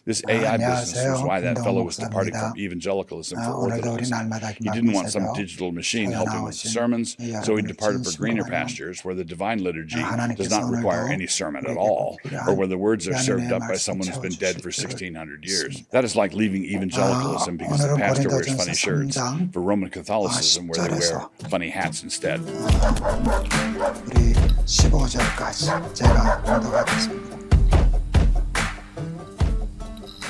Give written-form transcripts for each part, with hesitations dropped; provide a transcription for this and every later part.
This AI business was 안녕하세요. why that fellow was 김동욱 departing 목사입니다. from evangelicalism for 오늘도 우리 orthodoxy. 날마다 He didn't want 기막히세요. some digital machine 저희가 helping with the 나오신 sermons, so he 여러분의 departed for greener 진심으로 pastures where the divine liturgy does 하나님께서 not require 오늘도 any sermon at 우리에게 all, 필요한 or where the words are served 하나님의 up by 말씀 someone who's been dead for 채워주실 줄을 1600 years. 믿습니다. That is like leaving evangelicalism because the 오늘은 pastor wears 고린도전서 funny shirts, 3장 for Roman Catholicism where they wear 10절에서 funny hats instead. 우리 15절까지 제가 공독하겠습니다.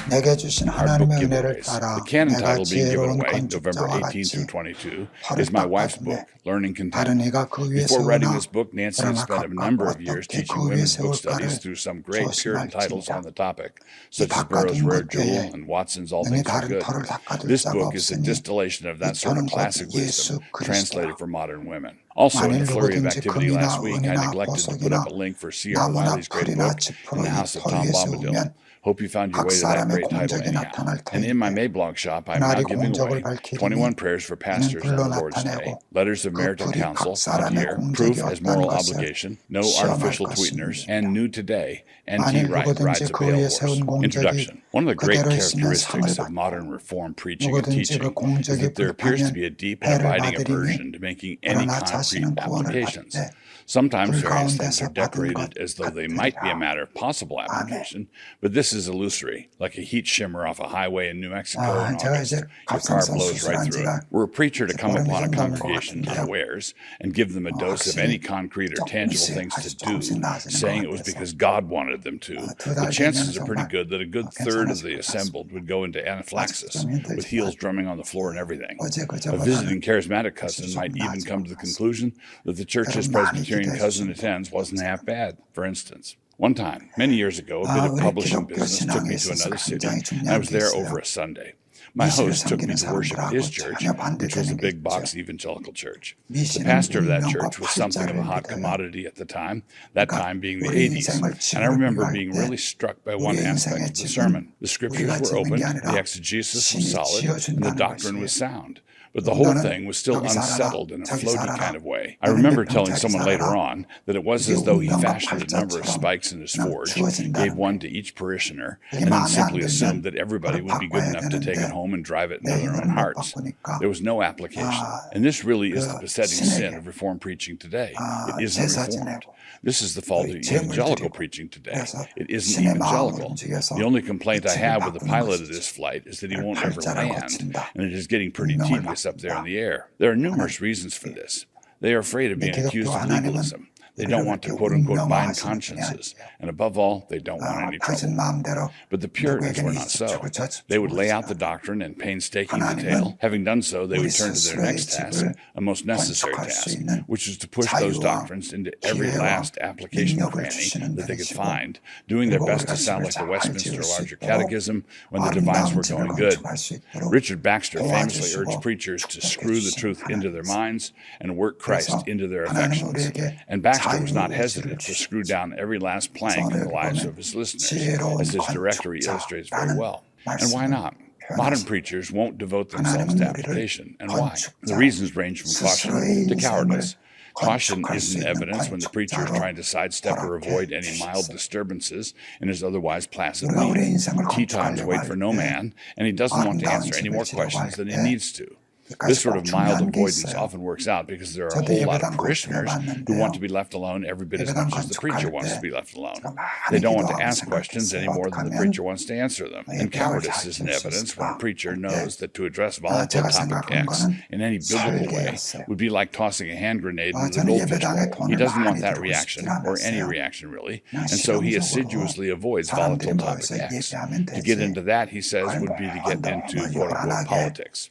내게 주신 Our book 하나님의 은혜를 giveaways. 따라 The canon 내가 title being given 지혜로운 away November 건축자와 18 through 같이 22 is my wife's book, Learning 다른 Content. 이가 그 위에 Before writing 세우나 this book, Nancy had 그러나 spent a 각각 number of years 어떻게 teaching 그 위에 women's book studies 세울까를 through some great Puritan titles 조심할지니라. on the topic, 이 such as Burroughs' 바깥은 Rare 것 Jewel 외에 and Watson's All 능히 Things Are 다른 Good. 터를 닦아둘 This 자가 book is a 없으니 distillation of that sort of 이처는 곧 classic 예수 wisdom, 그리스도라. translated for modern women. Also, in 만일 the flurry of 누구든지 activity 금이나 last week, I 은이나 neglected to put 보석이나 up a link for C.R. 나무나 Wiley's great 풀이나 book, 지푸로 In the 이 House of 터 Tom 위에 Bombadil. 세우면 Hope you found your 각 way to that 사람의 great title 공적이 anyhow. 나타날 And in my 터이기에 Mablog shop, I'm now 그날이 giving away 공적을 밝히리니 21 prayers for 이는 pastors on 불로 the Lord's Day, 나타내고 letters of 그 marital 풀이 각 counsel, not 사람의 here, 공적이 proof as 없다는 moral 것을 obligation, no 시험할 artificial sweeteners, 것입니다. and new today, N.T. 만일 Wright rides 누구든지 a 그 pale 위에 horse. 세운 공적이 Introduction. One of the great 그대로 있으면 상을 characteristics of 받고 modern Reform preaching and 누구든지 그 teaching is 공적이 that there appears to 부족하면 be a deep and 해를 abiding 받으리니 aversion to making any 그러나 concrete 자신은 구원을 applications. 받되 Sometimes 불 various things are 가운데서 받은 것 decorated as though they might be a 같으리라. matter of possible 아멘. application, but this is illusory, like a heat shimmer off a highway in New Mexico in 제가 August. 이제 Your car 갑상선 blows right 수술한 through 지가 it. We're a preacher to come 보름이 upon a 좀 넘은 것 congregation 같은데요. unawares and give them a dose of any concrete or tangible 조금씩 things to 아주 do, 조금씩 나아지는 saying 것 it was 같아서 because God wanted them to. 두 The 달 chances 되면 are pretty 정말 good that a good third of 괜찮아질 the 것 assembled would go into anaphylaxis, 좀 힘들지만 with heels drumming on the floor and everything. 어제 A 그저보다는 visiting charismatic cousin 좀 might even 나아질 come 것 to the 같습니다. conclusion that the church's 여러분 많이 Presbyterian 기대해 cousin 주시면 attends wasn't half bad, for instance. One time, many years ago, a bit of 우리 publishing 기독교 business took 신앙에 me to 있어서 another city, 굉장히 and I 중요한 was 게 there 있어요. over a Sunday. My 미시를 host took me 섬기는 to worship at 사람들하고 his church, 전혀 which was a 반대되는 게 big box 있죠. evangelical church. The 미시는 pastor of that 운명과 church was something of a 팔자를 hot 믿어요. commodity at the time, that 그러니까 time being the 우리 80s. 인생을 And I 지구로 remember 비유할 being 때 really struck by one 우리의 aspect 인생의 of the 집은 sermon. The scriptures 우리가 were 짓는 open, 게 the 아니라 exegesis was 신이 solid, and the 지어준다는 doctrine 것이에요. was sound. But the whole 너는 thing was still 여기 살아라, unsettled in a 저기 floaty 살아라. kind of way. I 너는 remember 몇 telling 평짜리 someone later 살아라. on that it was 이게 as though he 운명과 fashioned a number of 팔자처럼 spikes in his 그냥 forge, 주어진다는 gave one to 거예요. each parishioner, 이게 and then 마음에 안 simply 들면 assumed that everybody 그걸 would be good 바꿔야 enough to take it 되는데 home and drive it into 내 their 힘을 own 못 hearts. 바꾸니까 There was no application. And this really is the besetting sin of Reformed preaching today. It isn't 제사 Reformed. 지내고 This is the fault of 우리 재물 evangelical 드리고 preaching today. 그래서 It isn't 신의 마음을 evangelical. 움직여서 The only complaint I 이치를 have with the 바꾸는 pilot of 것이죠. this flight is that he won't 그걸 ever 팔자를 land, 거친다. and it is getting pretty 운명을 tedious up there in 바꾼다. the air. There are numerous reasons for this. They are afraid of being 기독교 accused of 하나님은 legalism. They 우리를 don't want to 그렇게 quote-unquote bind 운명화하시는 분이 consciences. 아니에요. And above all, they don't want any 가진 trouble. 마음대로 But the Puritans were 누구에게는 not so. 이집주고 저집주고 They would lay out the 그러지 doctrine in painstaking 하나님은 detail. Having done so, they 우리 would turn to their 스스로의 next task, 집을 a most necessary 건축할 수 task, 있는 which is to push those 자유와 doctrines into every 기회와 last application 능력을 cranny 주시는 that they could 분이시고 find, doing their 그리고 best to 우리가 sound 집을 like the 잘 Westminster 지을 수 Larger 있도록 Catechism when the divines 아름다운 were 집을 going good. 건축할 수 있도록 Richard Baxter famously 도와주시고 urged preachers to 축복해 screw the 주신 truth into their 하나님이세요. minds and work 그래서 Christ into their 하나님은 affections. 우리에게 And Baxter was not 자유의 hesitant to screw down every last plank in the 여기 lives 보면 of his listeners, 지혜로운 as his directory illustrates very 건축자라는 well. And why 말씀을 not? Modern 표현하시고 preachers won't devote themselves 하나님은 to 우리를 application. And why? The 건축자, reasons range from caution 스스로의 to 인생을 cowardice. Caution 건축할 수 isn't 있는 evidence when the preacher is 건축자로 trying to sidestep or avoid any mild 허락해 disturbances in his otherwise placid 우리가 우리의 mood. 인생을 Tea times 건축하려고 wait 할 for no 때 man, and he doesn't want to 아름다운 answer any 집을 more 지려고 questions 할 than he 때 needs to. 여기까지 This sort 꼭 of mild 중요한 게 avoidance 있어요. often works out because there are a 저도 whole lot 예배당 of parishioners who want to be left alone every bit as 예배당 much as the preacher 건축할 wants to 때 be left alone. 제가 They 많이 don't want to 기도하고 ask questions any 생각했어요. more than the 어떡하면 preacher wants to answer them. And 예배당을 cowardice 잘 isn't 지을 수 evidence when a 있을까? preacher 네. knows that to address volatile 제가 topic 생각한 X 거는 in any biblical way 설계였어요. would be like tossing a hand grenade into the 저는 goldfish 예배당에 bowl. He 돈을 doesn't want 많이 that 들고 reaction, 싶진 or any 않았어요. reaction really, 그냥 and so he 실용적으로 assiduously avoids 사람들이 volatile topic 모여서 X. 예배하면 To get 되지. into that, he says, 그걸 would be to get 뭐 into 너무 quote-unquote 요란하게 politics.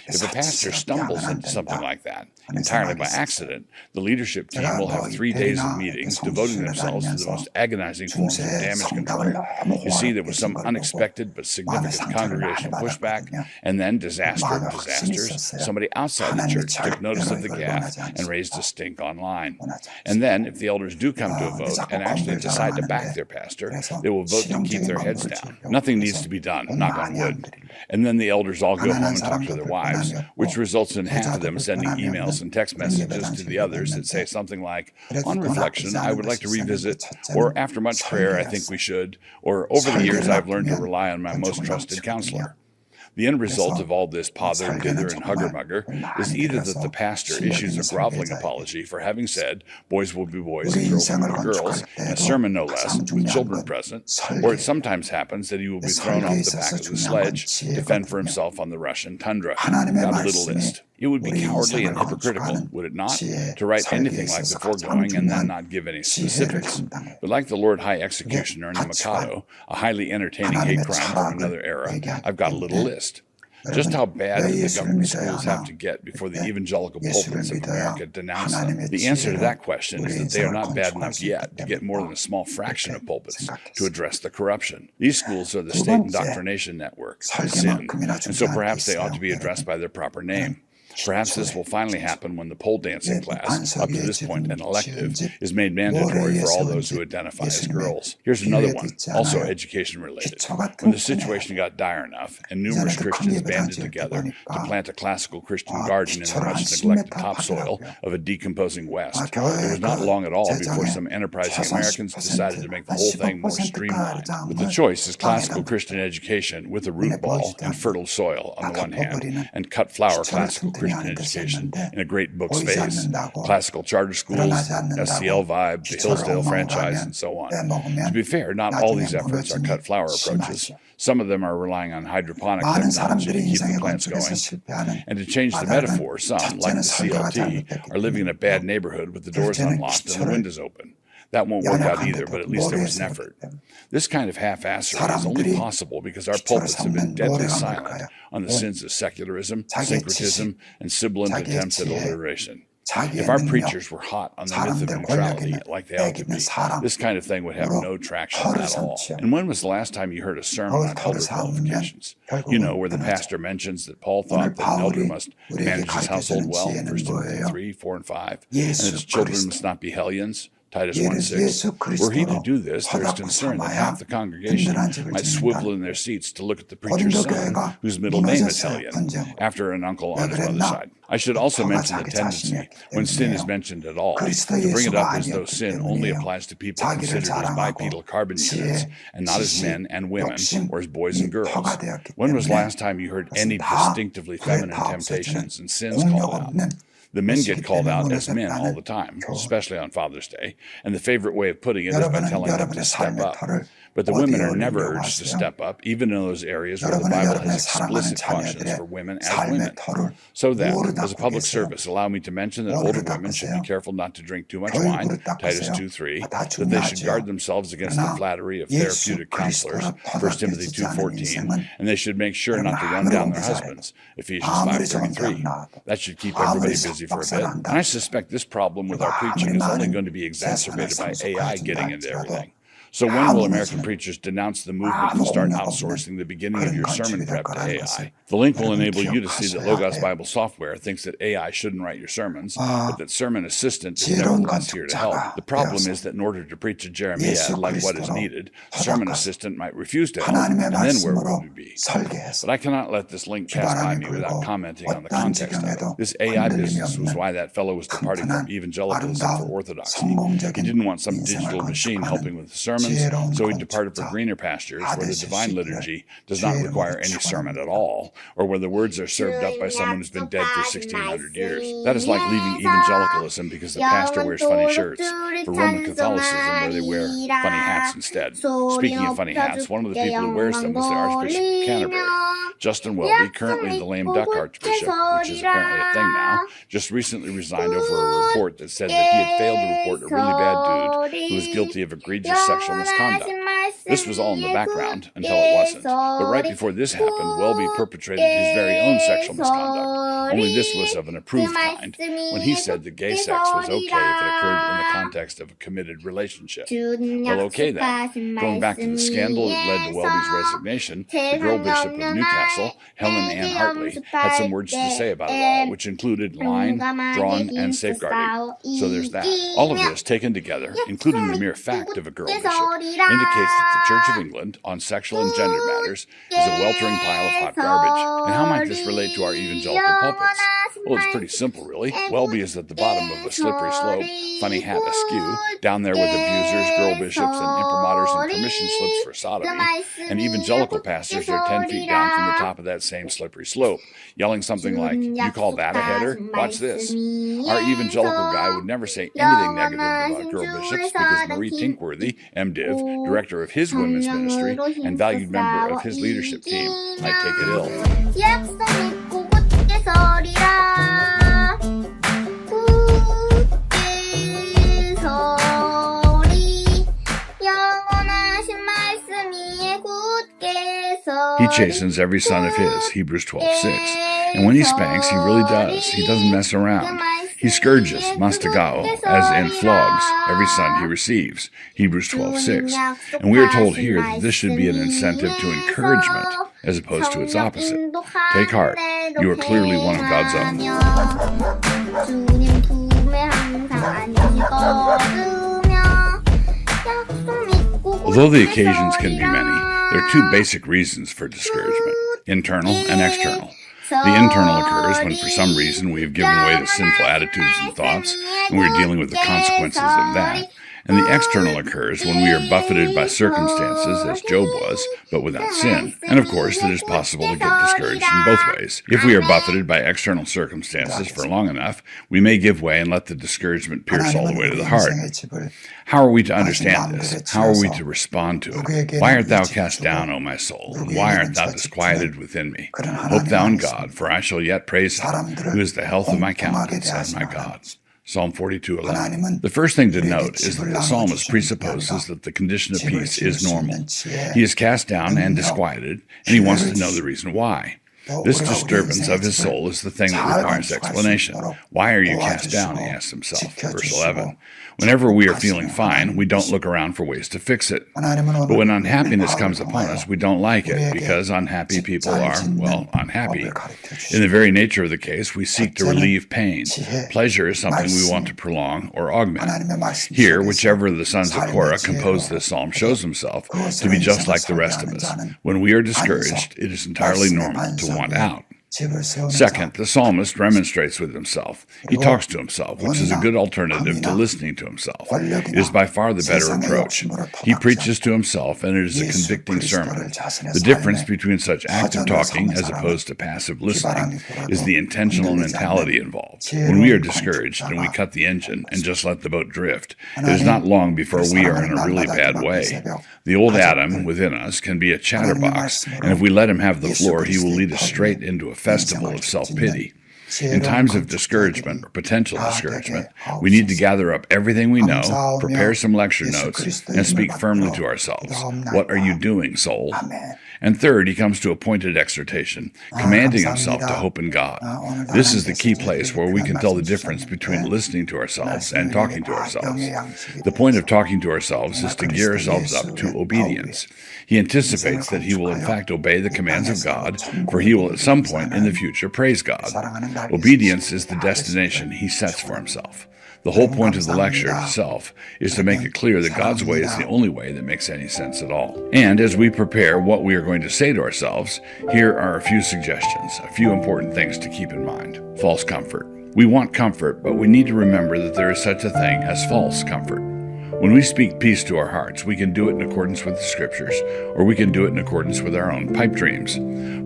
If a pastor stumbles into something like that, entirely by accident, the leadership team will have 3 days of meetings devoting themselves to the most agonizing forms of damage control. You see, there was some unexpected but significant congregational pushback, and then disaster of disasters. Somebody outside the church took notice of the gaffe and raised a stink online. And then, if the elders do come to a vote and actually decide to back their pastor, they will vote to keep their heads down. Nothing needs to be done, knock on wood. And then the elders all go home and talk to their wives, which results in half of them sending emails and text messages to the others that say something like, on reflection, I would like to revisit, or after much prayer, I think we should, or over the years, I've learned to rely on my most trusted counselor. The end result of all this pother, dither, and hugger-mugger is either that the pastor issues a groveling apology for having said boys will be boys and girls will be girls, and a sermon no less, with children present, or it sometimes happens that he will be thrown off the back of the sledge to fend for himself on the Russian tundra. Got a little list. It would be cowardly and hypocritical, would it not, to write anything like the foregoing and then not give any specifics. But like the Lord High Executioner and the Mikado, a highly entertaining hate crime from another era, I've got a little list. Just how bad do the government schools have to get before the evangelical pulpits of America denounce them? The answer to that question is that they are not bad enough yet to get more than a small fraction of pulpits to address the corruption. These schools are the state indoctrination network, sin, and so perhaps they ought to be addressed by their proper name. Perhaps this will finally happen when the pole dancing class, up to this point an elective, is made mandatory for all those who identify as girls. Here's another one, also education related. When the situation got dire enough and numerous Christians banded together to plant a classical Christian garden in the much neglected topsoil of a decomposing West, it was not long at all before some enterprising Americans decided to make the whole thing more streamlined. But the choice is classical Christian education with a root ball and fertile soil on the one hand, and cut flower classical Christian education in a great book space, classical charter schools, SCL Vibe, the Hillsdale franchise, and so on. To be fair, not all these efforts are cut flower approaches. Some of them are relying on hydroponic technology to keep the plants going. And to change the metaphor, some, like the CLT, are living in a bad neighborhood with the doors unlocked and the windows open. That won't work out either, but at least there was an effort. This kind of half-assery is only possible because our pulpits have been deadly silent on the sins of secularism, syncretism, and sibilant attempts at alliteration. If our preachers were hot on the myth of neutrality, like they ought to be, this kind of thing would have no traction at all. And when was the last time you heard a sermon on elder qualifications? You know, where the pastor mentions that Paul thought that an elder must manage his household well, 1 Timothy 3, 4, and 5, and that his children must not be hellions, Titus 1:6. Were he to do this, there is concern that half the congregation might swivel in their seats to look at the preacher's son, whose middle name is Hellion, after an uncle on his mother's side. I should also mention the tendency, when sin is mentioned at all, to bring it up as though sin only applies to people considered as bipedal carbon units, and not as men and women, or as boys and girls. When was the last time you heard any distinctively feminine temptations and sins called out? The men get called out as men all the time, especially on Father's Day, and the favorite way of putting it is by telling them to step up. But the women are never urged to step up, even in those areas where the Bible has explicit cautions for women as women. So then, as a public service, allow me to mention that older women should be careful not to drink too much wine, Titus 2:3, that they should guard themselves against the flattery of therapeutic counselors, 1 Timothy 2:14, and they should make sure not to run down their husbands, Ephesians 5:33. That should keep everybody busy for a bit. And I suspect this problem with our preaching is only going to be exacerbated by AI getting into everything. So when will American preachers denounce the movement and start outsourcing the beginning of your sermon prep to AI? The link will enable you to see that Logos Bible Software thinks that AI shouldn't write your sermons, but that Sermon Assistant is nevertheless here to help. The problem is that in order to preach a Jeremiah like what is needed, Sermon Assistant might refuse to help, and then where would we be? But I cannot let this link pass by me without commenting on the context of it. This AI business was why that fellow was departing from evangelicalism for orthodoxy. He didn't want some digital machine helping with the sermons, so he departed for greener pastures where the divine liturgy does not require any sermon at all, or where the words are served up by someone who's been dead for 1,600 years. That is like leaving evangelicalism because the pastor wears funny shirts, for Roman Catholicism where they wear funny hats instead. Speaking of funny hats, one of the people who wears them is the Archbishop of Canterbury. Justin Welby, currently the lame duck archbishop, which is apparently a thing now, just recently resigned over a report that said that he had failed to report a really bad dude who was guilty of egregious sexual misconduct. This was all in the background until it wasn't. But right before this happened, Welby perpetrated his very own sexual misconduct. Only this was of an approved kind, when he said that gay sex was okay if it occurred in the context of a committed relationship. Well, okay then. Going back to the scandal that led to Welby's resignation, the girl bishop of Newcastle, Helen Ann Hartley, had some words to say about it all, which included line, drawn, and safeguarding. So there's that. All of this taken together, including the mere fact of a girl bishop, indicates that the Church of England on sexual and gender matters is a weltering pile of hot garbage. And how might this relate to our evangelical pulpits? Well, it's pretty simple, really. Welby is at the bottom of a slippery slope, funny hat askew, down there with abusers, girl bishops, and imprimaturs and permission slips for sodomy. And evangelical pastors are 10 feet down from the top of that same slippery slope, yelling something like, "You call that a header? Watch this." Our evangelical guy would never say anything negative about girl bishops because Marie Tinkworthy, MDiv, director of his women's ministry, and valued member of his leadership team, might take it ill. 약속 믿고 굳게 서리라 굳게 서리 영원하신 말씀 위에 굳게 서리. He chastens every son of his, Hebrews 12:6. And when he spanks, he really does. He doesn't mess around. He scourges, mastagao, as in flogs, every son he receives, Hebrews 12:6. And we are told here that this should be an incentive to encouragement, as opposed to its opposite. Take heart. You are clearly one of God's own. 주님 품에 항상 안녕히 뻗으며 약속 믿고 Although the occasions can be many, there are two basic reasons for discouragement, internal and external. The internal occurs when for some reason we have given way to sinful attitudes and thoughts, and we are dealing with the consequences of that. And the external occurs when we are buffeted by circumstances, as Job was, but without sin. And of course, it is possible to get discouraged in both ways. If we are buffeted by external circumstances for long enough, we may give way and let the discouragement pierce all the way to the heart. How are we to understand this? How are we to respond to it? Why art thou cast down, O my soul? And why art thou disquieted within me? Hope thou in God, for I shall yet praise him, who is the health of my countenance and my God. Psalm 42:11. The first thing to note is that the psalmist presupposes that the condition of peace is normal. He is cast down and disquieted, and he wants to know the reason why. This disturbance of his soul is the thing that requires explanation. Why are you cast down, he asks himself. Verse 11. Whenever we are feeling fine, we don't look around for ways to fix it. But when unhappiness comes upon us, we don't like it, because unhappy people are, well, unhappy. In the very nature of the case, we seek to relieve pain. Pleasure is something we want to prolong or augment. Here, whichever of the sons of Korah composed this psalm shows himself to be just like the rest of us. When we are discouraged, it is entirely normal to want out. Second, the psalmist remonstrates with himself. He talks to himself, which is a good alternative to listening to himself. It is by far the better approach. He preaches to himself, and it is a convicting sermon. The difference between such active talking as opposed to passive listening is the intentional mentality involved. When we are discouraged and we cut the engine and just let the boat drift, it is not long before we are in a really bad way. The old Adam within us can be a chatterbox, and if we let him have the floor, he will lead us straight into a festival of self-pity. In times of discouragement or potential discouragement, we need to gather up everything we know, prepare some lecture notes, and speak firmly to ourselves. What are you doing, soul? And third, he comes to a pointed exhortation, commanding himself to hope in God. This is the key place where we can tell the difference between listening to ourselves and talking to ourselves. The point of talking to ourselves is to gear ourselves up to obedience. He anticipates that he will in fact obey the commands of God, for he will at some point in the future praise God. Obedience is the destination he sets for himself. The whole point of the lecture itself is to make it clear that God's way is the only way that makes any sense at all. And as we prepare what we are going to say to ourselves, here are a few suggestions, a few important things to keep in mind. False comfort. We want comfort, but we need to remember that there is such a thing as false comfort. When we speak peace to our hearts, we can do it in accordance with the Scriptures, or we can do it in accordance with our own pipe dreams.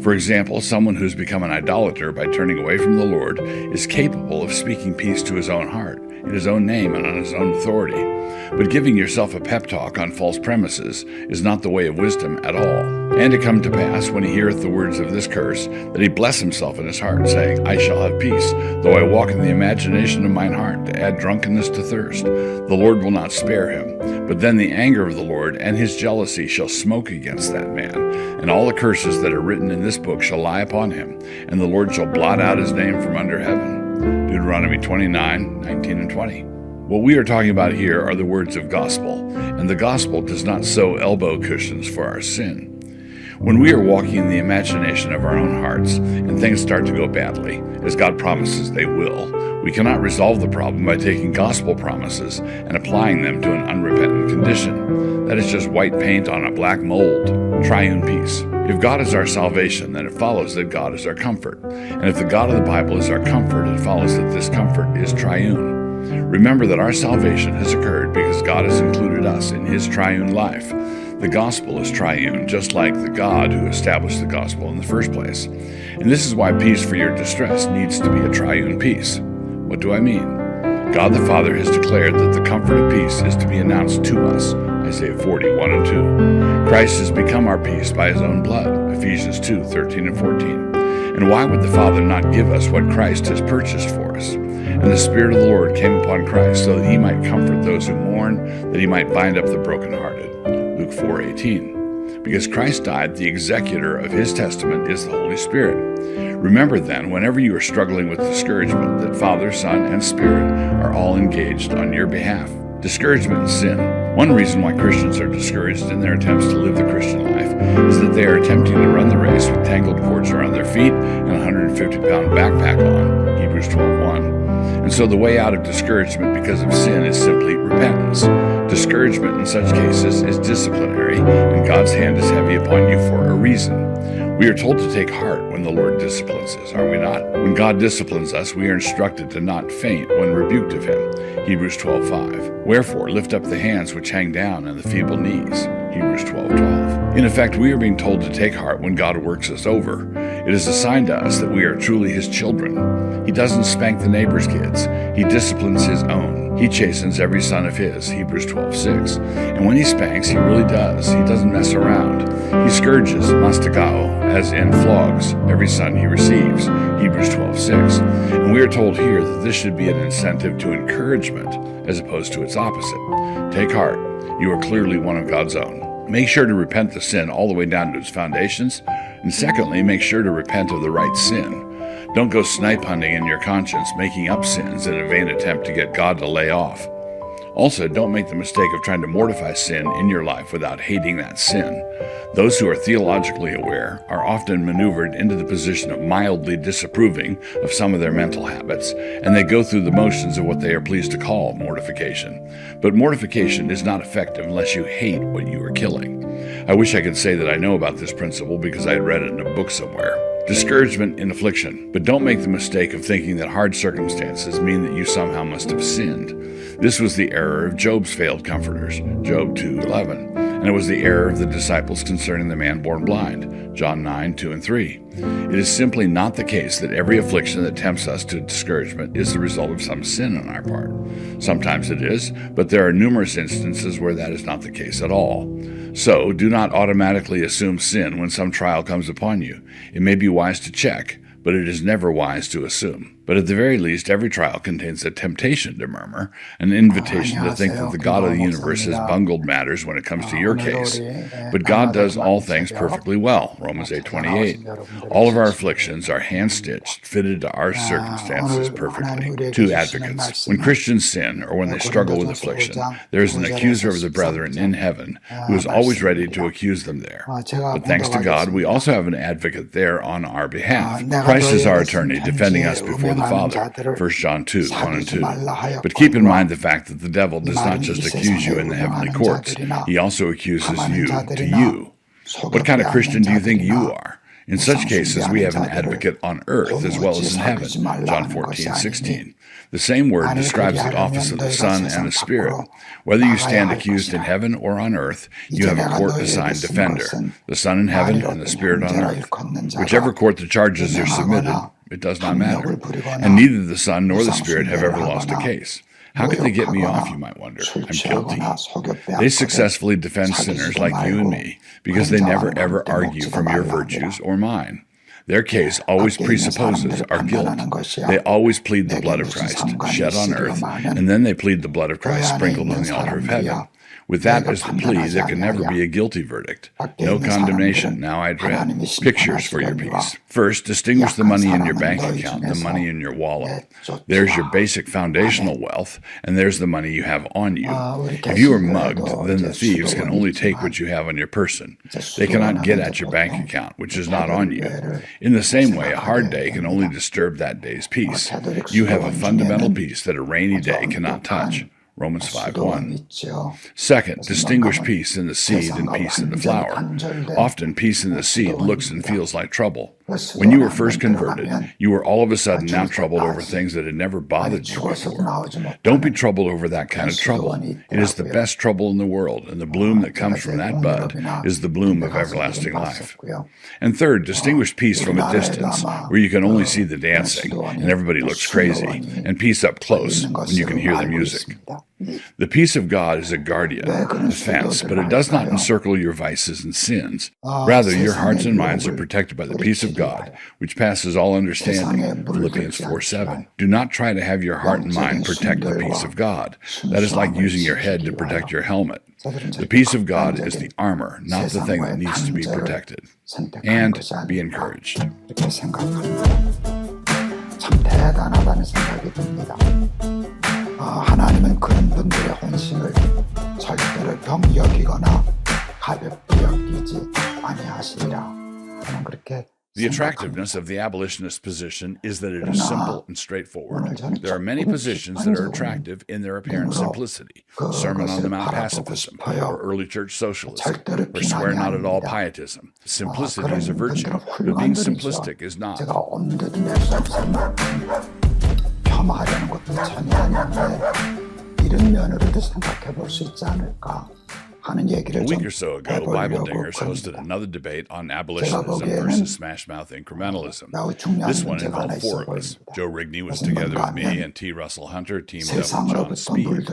For example, someone who's become an idolater by turning away from the Lord is capable of speaking peace to his own heart, in his own name and on his own authority. But giving yourself a pep talk on false premises is not the way of wisdom at all. And it come to pass, when he heareth the words of this curse, that he bless himself in his heart, saying, I shall have peace, though I walk in the imagination of mine heart, to add drunkenness to thirst. The Lord will not spare him. But then the anger of the Lord and his jealousy shall smoke against that man, and all the curses that are written in this book shall lie upon him, and the Lord shall blot out his name from under heaven. Deuteronomy 29:19 and 20. What we are talking about here are the words of gospel, and the gospel does not sew elbow cushions for our sin. When we are walking in the imagination of our own hearts and things start to go badly, as God promises they will, we cannot resolve the problem by taking gospel promises and applying them to an unrepentant condition. That is just white paint on a black mold. Triune peace. If God is our salvation, then it follows that God is our comfort. And if the God of the Bible is our comfort, it follows that this comfort is triune. Remember that our salvation has occurred because God has included us in his triune life. The gospel is triune, just like the God who established the gospel in the first place. And this is why peace for your distress needs to be a triune peace. What do I mean? God the Father has declared that the comfort of peace is to be announced to us, Isaiah 40, 1 and 2. Christ has become our peace by his own blood, Ephesians 2, 13 and 14. And why would the Father not give us what Christ has purchased for us? And the Spirit of the Lord came upon Christ so that he might comfort those who mourn, that he might bind up the brokenhearted, Luke 4:18. Because Christ died, the executor of his testament is the Holy Spirit. Remember then, whenever you are struggling with discouragement, that Father, Son, and Spirit are all engaged on your behalf. Discouragement and sin. One reason why Christians are discouraged in their attempts to live the Christian life is that they are attempting to run the race with tangled cords around their feet and a 150-pound backpack on, Hebrews 12:1. And so the way out of discouragement because of sin is simply repentance. Discouragement in such cases is disciplinary, and God's hand is heavy upon you for a reason. We are told to take heart when the Lord disciplines us, are we not? When God disciplines us, we are instructed to not faint when rebuked of him, Hebrews 12:5. Wherefore, lift up the hands which hang down and the feeble knees, Hebrews 12:12. In effect, we are being told to take heart when God works us over. It is a sign to us that we are truly his children. He doesn't spank the neighbor's kids. He disciplines his own. He chastens every son of his, Hebrews 12:6. And when he spanks, he really does. He doesn't mess around. He scourges, mastakao, as in flogs, every son he receives, Hebrews 12:6. And we are told here that this should be an incentive to encouragement as opposed to its opposite. Take heart. You are clearly one of God's own. Make sure to repent the sin all the way down to its foundations. And secondly, make sure to repent of the right sin. Don't go snipe hunting in your conscience, making up sins in a vain attempt to get God to lay off. Also, don't make the mistake of trying to mortify sin in your life without hating that sin. Those who are theologically aware are often maneuvered into the position of mildly disapproving of some of their mental habits, and they go through the motions of what they are pleased to call mortification. But mortification is not effective unless you hate what you are killing. I wish I could say that I know about this principle because I had read it in a book somewhere. Discouragement in affliction. But don't make the mistake of thinking that hard circumstances mean that you somehow must have sinned. This was the error of Job's failed comforters, Job 2:11. And it was the error of the disciples concerning the man born blind, John 9:2 and 3. It is simply not the case that every affliction that tempts us to discouragement is the result of some sin on our part. Sometimes it is, but there are numerous instances where that is not the case at all. So, do not automatically assume sin when some trial comes upon you. It may be wise to check, but it is never wise to assume. But at the very least, every trial contains a temptation to murmur, an invitation to think that the God of the universe has bungled matters when it comes to your case. But God does all things perfectly well, Romans 8:28. All of our afflictions are hand-stitched, fitted to our circumstances perfectly. Two advocates. When Christians sin or when they struggle with affliction, there is an accuser of the brethren in heaven who is always ready to accuse them there. But thanks to God, we also have an advocate there on our behalf. Christ is our attorney, defending us before the Father, 1 John 2:1 and 2. But keep in mind the fact that the devil does not just accuse you in the heavenly courts, he also accuses you to you. What kind of Christian do you think you are? In such cases, we have an advocate on earth as well as in heaven, John 14:16. The same word describes the office of the Son and the Spirit. Whether you stand accused in heaven or on earth, you have a court-assigned defender, the Son in heaven and the Spirit on earth. Whichever court the charges are submitted, it does not matter. And neither the Son nor the Spirit have ever lost a case. How could they get me off, you might wonder? I'm guilty. They successfully defend sinners like you and me because they never ever argue from your virtues or mine. Their case always presupposes our guilt. They always plead the blood of Christ, shed on earth, and then they plead the blood of Christ sprinkled on the altar of heaven. With that as the plea, there can never be a guilty verdict. No condemnation. Now I'd read pictures for your peace. First, distinguish the money in your bank account, the money in your wallet. There's your basic foundational wealth, and there's the money you have on you. If you are mugged, then the thieves can only take what you have on your person. They cannot get at your bank account, which is not on you. In the same way, a hard day can only disturb that day's peace. You have a fundamental peace that a rainy day cannot touch. Romans 5:1. Second, distinguish peace in the seed and peace in the flower. Often peace in the seed looks and feels like trouble. When you were first converted, you were all of a sudden now troubled over things that had never bothered you before. Don't be troubled over that kind of trouble. It is the best trouble in the world, and the bloom that comes from that bud is the bloom of everlasting life. And third, distinguish peace from a distance, where you can only see the dancing, and everybody looks crazy, and peace up close when you can hear the music. The peace of God is a guardian, a fence, but it does not encircle your vices and sins. Rather, your hearts and minds are protected by the peace of God, which passes all understanding. Philippians 4:7. Do not try to have your heart and mind protect the peace of God. That is like using your head to protect your helmet. The peace of God is the armor, not the thing that needs to be protected. And be encouraged. 이렇게 생각합니다. 참 대단하다는 생각이 듭니다. 하나님은 그런 분들의 혼신을 절대로 병여기거나 가볍게 여기지 아니하시리라. 저는 그렇게 The attractiveness of the abolitionist position is that it is simple and straightforward. There are many positions that are attractive in their apparent simplicity. Sermon on the Mount pacifism, or early church socialism, or swear not at all pietism. Simplicity is a virtue, but being simplistic is not. 제가 엄두도 낼 수 없을 만큼 폄하하려는 것도 전혀 아닌데 이런 면으로도 생각해 볼 수 있지 않을까 하는 얘기를 A 좀 week or so ago, Bible 해보려고 Dingers hosted 합니다. another debate on abolitionism versus smash mouth incrementalism. This one involved four of us. Joe Rigney was together with me, and T. Russell Hunter teamed up with John Speed.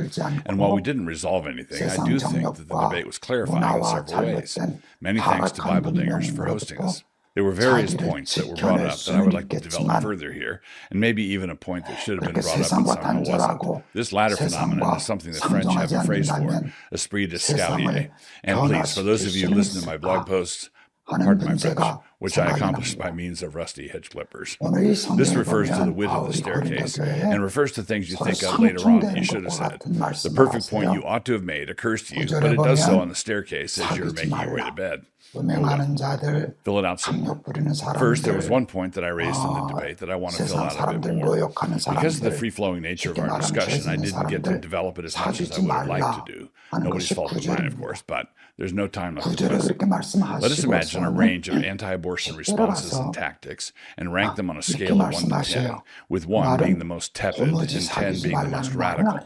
And while we didn't resolve anything, I do think that the debate was clarifying in several ways. Many thanks to Bible Dingers for hosting us. There were various points that were brought up that I would like to develop further here, and maybe even a point that should have been brought up and somehow wasn't. This latter phenomenon is something the French have a phrase for, esprit de scoutier. And please, for those of you listening to my blog posts, pardon my French, which I accomplished by means of rusty hedge clippers. This refers to the width of the staircase, and refers to things you think of later on that you should have said. The perfect point you ought to have made occurs to you, but it does so on the staircase as you're making your way to bed. Fill it out some more. First, there was one point that I raised in the debate that I want to fill out a bit more. Because of the free-flowing nature of our discussion, I didn't get to develop it as much as I would have liked to do. Nobody's fault but mine, of course, but there's no time left to listen. Let us imagine a range of anti-abortion responses and tactics and rank them on a scale of 1 to 10, with 1 being the most tepid and 10 being the most radical.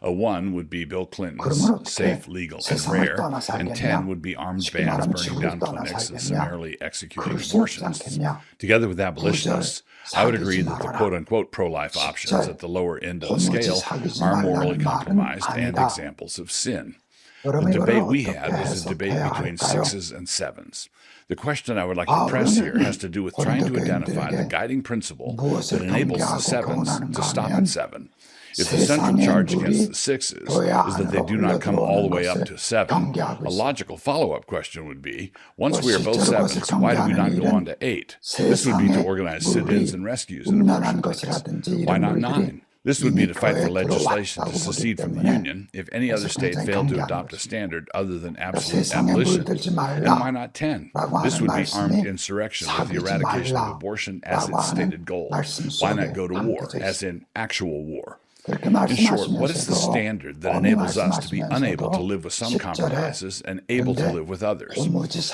A 1 would be Bill Clinton's safe, legal, and rare, and 10 would be armed bands burning down clinics and summarily executing abortionists. Together with abolitionists, I would agree that the quote-unquote pro-life options at the lower end of the scale are morally compromised and examples of sin. The debate we had was a debate between 6s and 7s. The question I would like to press here has to do with trying to identify the guiding principle that enables the 7s to stop at 7. If the central charge against the 6s is that they do not come all the way up to 7, a logical follow-up question would be, once we are both 7s, why do we not go on to 8? This would be to organize sit-ins and rescues in abortion clinics. Why not 9? This would be to fight for legislation to secede from the Union if any other state failed to adopt a standard other than absolute abolition. And why not 10? This would be armed insurrection with the eradication of abortion as its stated goal. Why not go to war, as in actual war? In short, what is the standard that enables us to be unable to live with some compromises and able to live with others?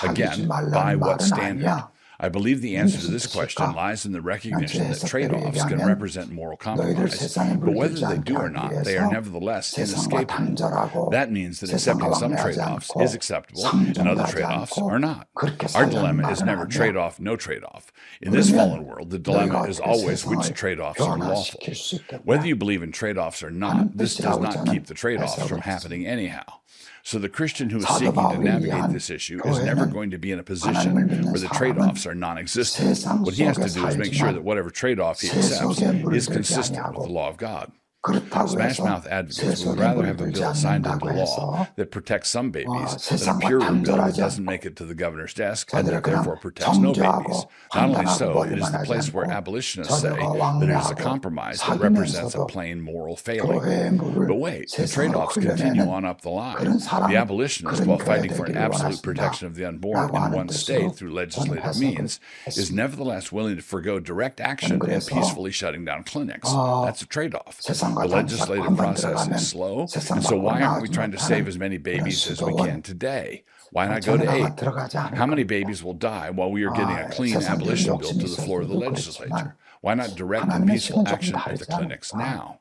Again, by what standard? I believe the answer to this question lies in the recognition that trade-offs can represent moral compromise, but whether they do or not, they are nevertheless inescapable. That means that accepting some trade-offs is acceptable and other trade-offs are not. Our dilemma is never trade-off, no trade-off. In this fallen world, the dilemma is always which trade-offs are lawful. Whether you believe in trade-offs or not, this does not keep the trade-offs from happening anyhow. So the Christian who is seeking to navigate this issue is never going to be in a position where the trade-offs are non-existent. What he has to do is make sure that whatever trade-off he accepts is consistent with the law of God. 그렇다고 Smash 해서 Mouth advocates would rather have a bill signed into law that protects some babies than a 세상과 purer bill that 단절하지 doesn't 않고 make it to the governor's desk and that 저들의 그냥 therefore protects no 정죄하고 babies. Not only so, 판단하고 it is the 버리만 place 하지 where 않고 abolitionists say 저들과 that it is a 왕래하고 compromise that represents a 사귀면서도 plain moral failing. 교회의 물을 But wait, the 세상으로 trade-offs continue 흘려내는 on up the line. 그런 사람, The abolitionists, 그런 while 교회 fighting for an 되기를 absolute 원하신다 protection of the unborn 라고 in 하는 one 뜻으로 state through 저는 legislative 해석을 means, is 했습니다. nevertheless willing to forgo direct action and 그래서 peacefully shutting down clinics. That's a trade-off. 세상과 The legislative 한번 process 들어가면 is slow, and 세상 so why aren't 밖으로 we trying to 나오지 save as 못하는 many babies as 그런 we can 수도원 today? Why not go to 전화가 8? 들어가지 How many 않을까? babies will die while we are getting a clean 세상적인 abolition bill 욕심이 to the floor of the 있어서도 legislature? 그렇지만 Why not direct and 하나님의 peaceful 식은 조금 action at the 다르지 clinics 않을까? now?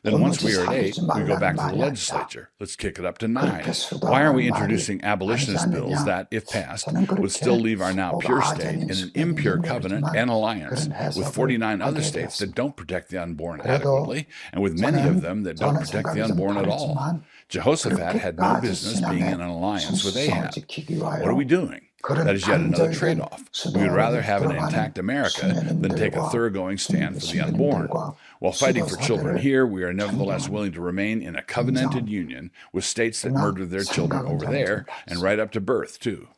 Then once we are at 8, 도무지 we go back to the 말이 아니다. legislature. Let's kick it up to 9. 그렇게 수도하는 Why are we 말이 introducing abolitionist 아니지 bills 않느냐? that, if passed, 저는 그렇게 would still leave our now pure 뭐가 state in an 아자인지 impure 모르지만 covenant and alliance 그런 with 해석을 49 other 하게 states that 되었습니다. don't protect the unborn 그래도 adequately, and with many of them that don't 저는 protect the 생각이 좀 unborn at all? 다르지만 Jehoshaphat had no 그렇게까지 business being in an 신앙의 alliance with 순수성을 Ahab. 지키기 What are we 위하여 doing? That is yet another trade-off. We would rather have an intact America than take a thoroughgoing stand for the unborn. While fighting for children here, we are nevertheless willing to remain in a covenanted union with states that murder their children over there and right up to birth, too.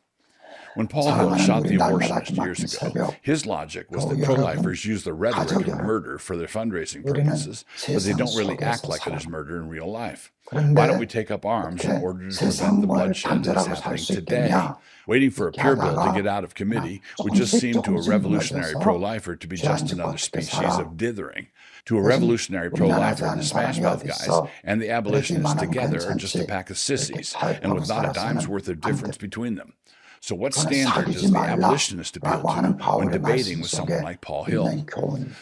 When Paul Hill shot the abortionist years ago, his logic was that pro-lifers use the rhetoric of murder for their fundraising purposes, but they don't really act like it is murder in real life. Why don't we take up arms in order to prevent the bloodshed that is happening today? Waiting for a pure bill to get out of committee would just seem to a revolutionary pro-lifer to be just another species of dithering. To a revolutionary pro-lifer, the Smash Mouth guys and the abolitionists together are just a pack of sissies, and with not a dime's worth of difference between them. So what standard does the abolitionist appeal to when debating with someone like Paul Hill?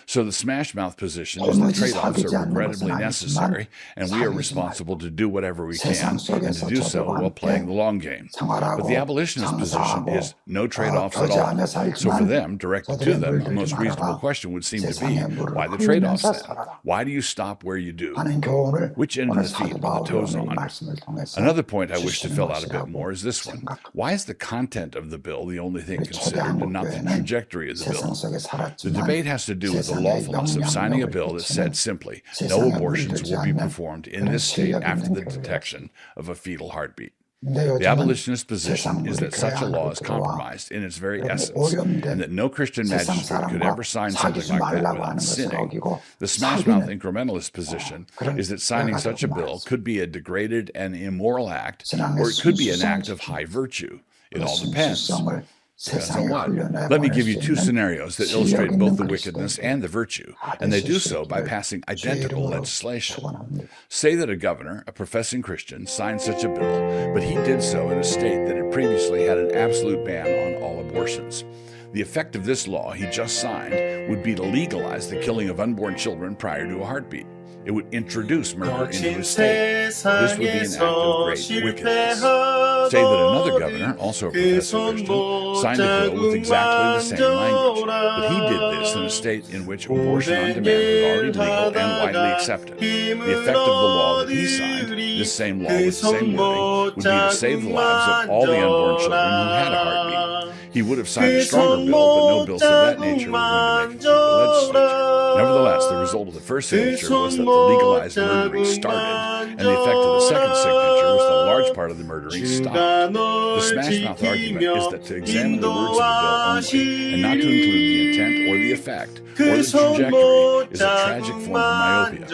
So the Smash Mouth position is that trade-offs are regrettably necessary, and we are responsible to do whatever we can, and to do so while playing the long game. But the abolitionist position is no trade-offs at all. So for them, directed to them, the most reasonable question would seem to be, why the trade-offs then? Why do you stop where you do? Which end of the feet are the toes on? Another point I wish to fill out a bit more is this one. Why is the content of the bill the only thing considered and not the trajectory of the bill? The debate has to do with the lawfulness of signing a bill that said simply, no abortions will be performed in this state after the detection of a fetal heartbeat. The abolitionist position is that such a law is compromised in its very essence, and that no Christian magistrate could ever sign something like that without sinning. The Smash Mouth incrementalist position is that signing such a bill could be a degraded and immoral act, or it could be an act of high virtue. It all depends. Depends on what. Let me give you two scenarios that illustrate both the wickedness and the virtue, and they do so by passing identical legislation. Say that a governor, a professing Christian, signed such a bill, but he did so in a state that had previously had an absolute ban on all abortions. The effect of this law he just signed would be to legalize the killing of unborn children prior to a heartbeat. It would introduce murder into his state. This would be an act of great wickedness. Say that another governor, also a professing Christian, signed a bill with exactly the same language, but he did this in a state in which abortion on demand was already legal and widely accepted. The effect of the law that he signed, this same law with the same wording, would be to save the lives of all the unborn children who had a heartbeat. He would have signed a stronger bill, but no bills of that nature were going to make it to the legislature. Nevertheless, the result of the first signature was that the legalized murdering started, and the effect of the second signature was that a large part of the murdering stopped. The Smash Mouth argument is that to examine the words of the bill only, and not to include the intent or the effect or the trajectory, is a tragic form of myopia,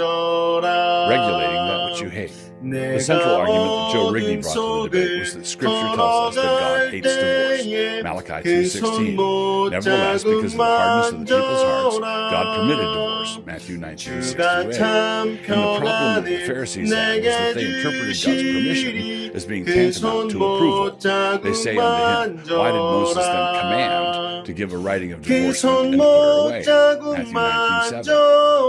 regulating that which you hate. The central argument that Joe Rigney brought to the debate was that Scripture tells us that God hates divorce, Malachi 2:16. Nevertheless, because of the hardness of the people's hearts, God permitted divorce, Matthew 19:68. And the problem that the Pharisees had was that they interpreted God's permission as being tantamount to approval. They say unto him, why did Moses then command to give a writing of divorcement and to put her away? Matthew 19:7.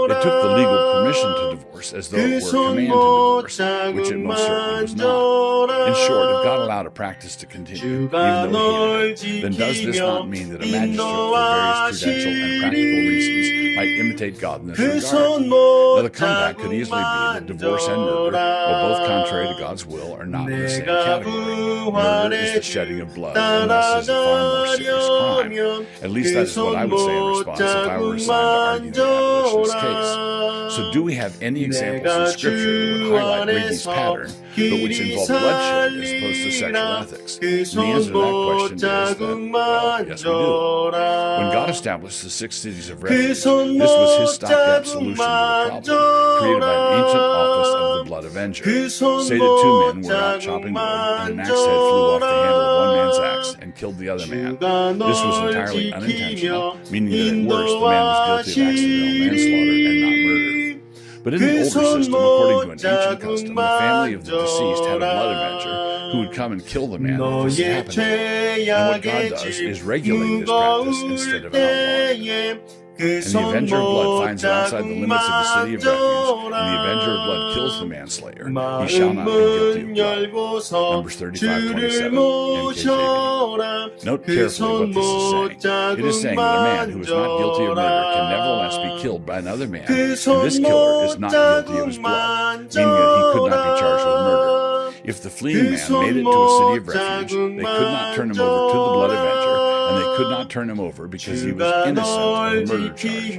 They took the legal permission to divorce as though it were a command to divorce, which it most certainly was not. In short, if God allowed a practice to continue, even though he hated it, then does this not mean that a magistrate, for various prudential and practical reasons, might imitate God in this regard? Now, the comeback could easily be that divorce and murder, while both contrary to God's will, are not in the same category. Murder is the shedding of blood, and thus is a far more serious crime. At least that is what I would say in response if I were assigned to argue the abolitionist case. So do we have any examples in Scripture that would highlight Reagan's pattern, but which involve bloodshed as opposed to sexual ethics? And the answer to that question is that, well, yes, we do. When God established the 6 cities of refuge, this was his stopgap solution to the problem created by an ancient office of the blood avenger. Say that 2 men were out chopping wood, and an axe head flew off the handle of one man's axe and killed the other man. This was entirely unintentional, meaning that at worst, the man was guilty of accidental manslaughter and not murder. But in the older system, according to an ancient custom, the family of the deceased had a blood avenger who would come and kill the man if this happened to him. And what God does is regulate this practice instead of outlawing it. And the avenger of blood finds it outside the limits of the city of refuge, and the avenger of blood kills the manslayer. He shall not be guilty of blood. Numbers 35:27, NKJV. Note carefully what this is saying. It is saying that a man who is not guilty of murder can nevertheless be killed by another man, and this killer is not guilty of his blood, meaning that he could not be charged with murder. If the fleeing man made it to a city of refuge, they could not turn him over to the blood avenger, and they could not turn him over because he was innocent of the murder charge.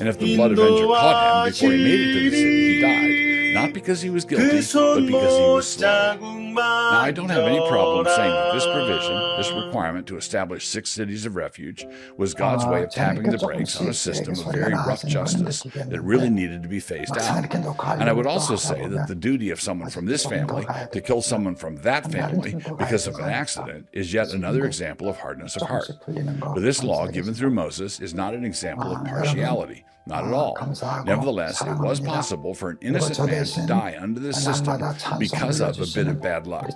And if the blood avenger caught him before he made it to the city, he died. Not because he was guilty, but because he was slain. Now, I don't have any problem saying that this provision, this requirement to establish 6 cities of refuge, was God's way of tapping the brakes on a system of very rough justice that really needed to be phased out. And I would also say that the duty of someone from this family to kill someone from that family because of an accident is yet another example of hardness of heart. But this law given through Moses is not an example of partiality. Not at all. Nevertheless, it was possible for an innocent man to die under this system because of a bit of bad luck.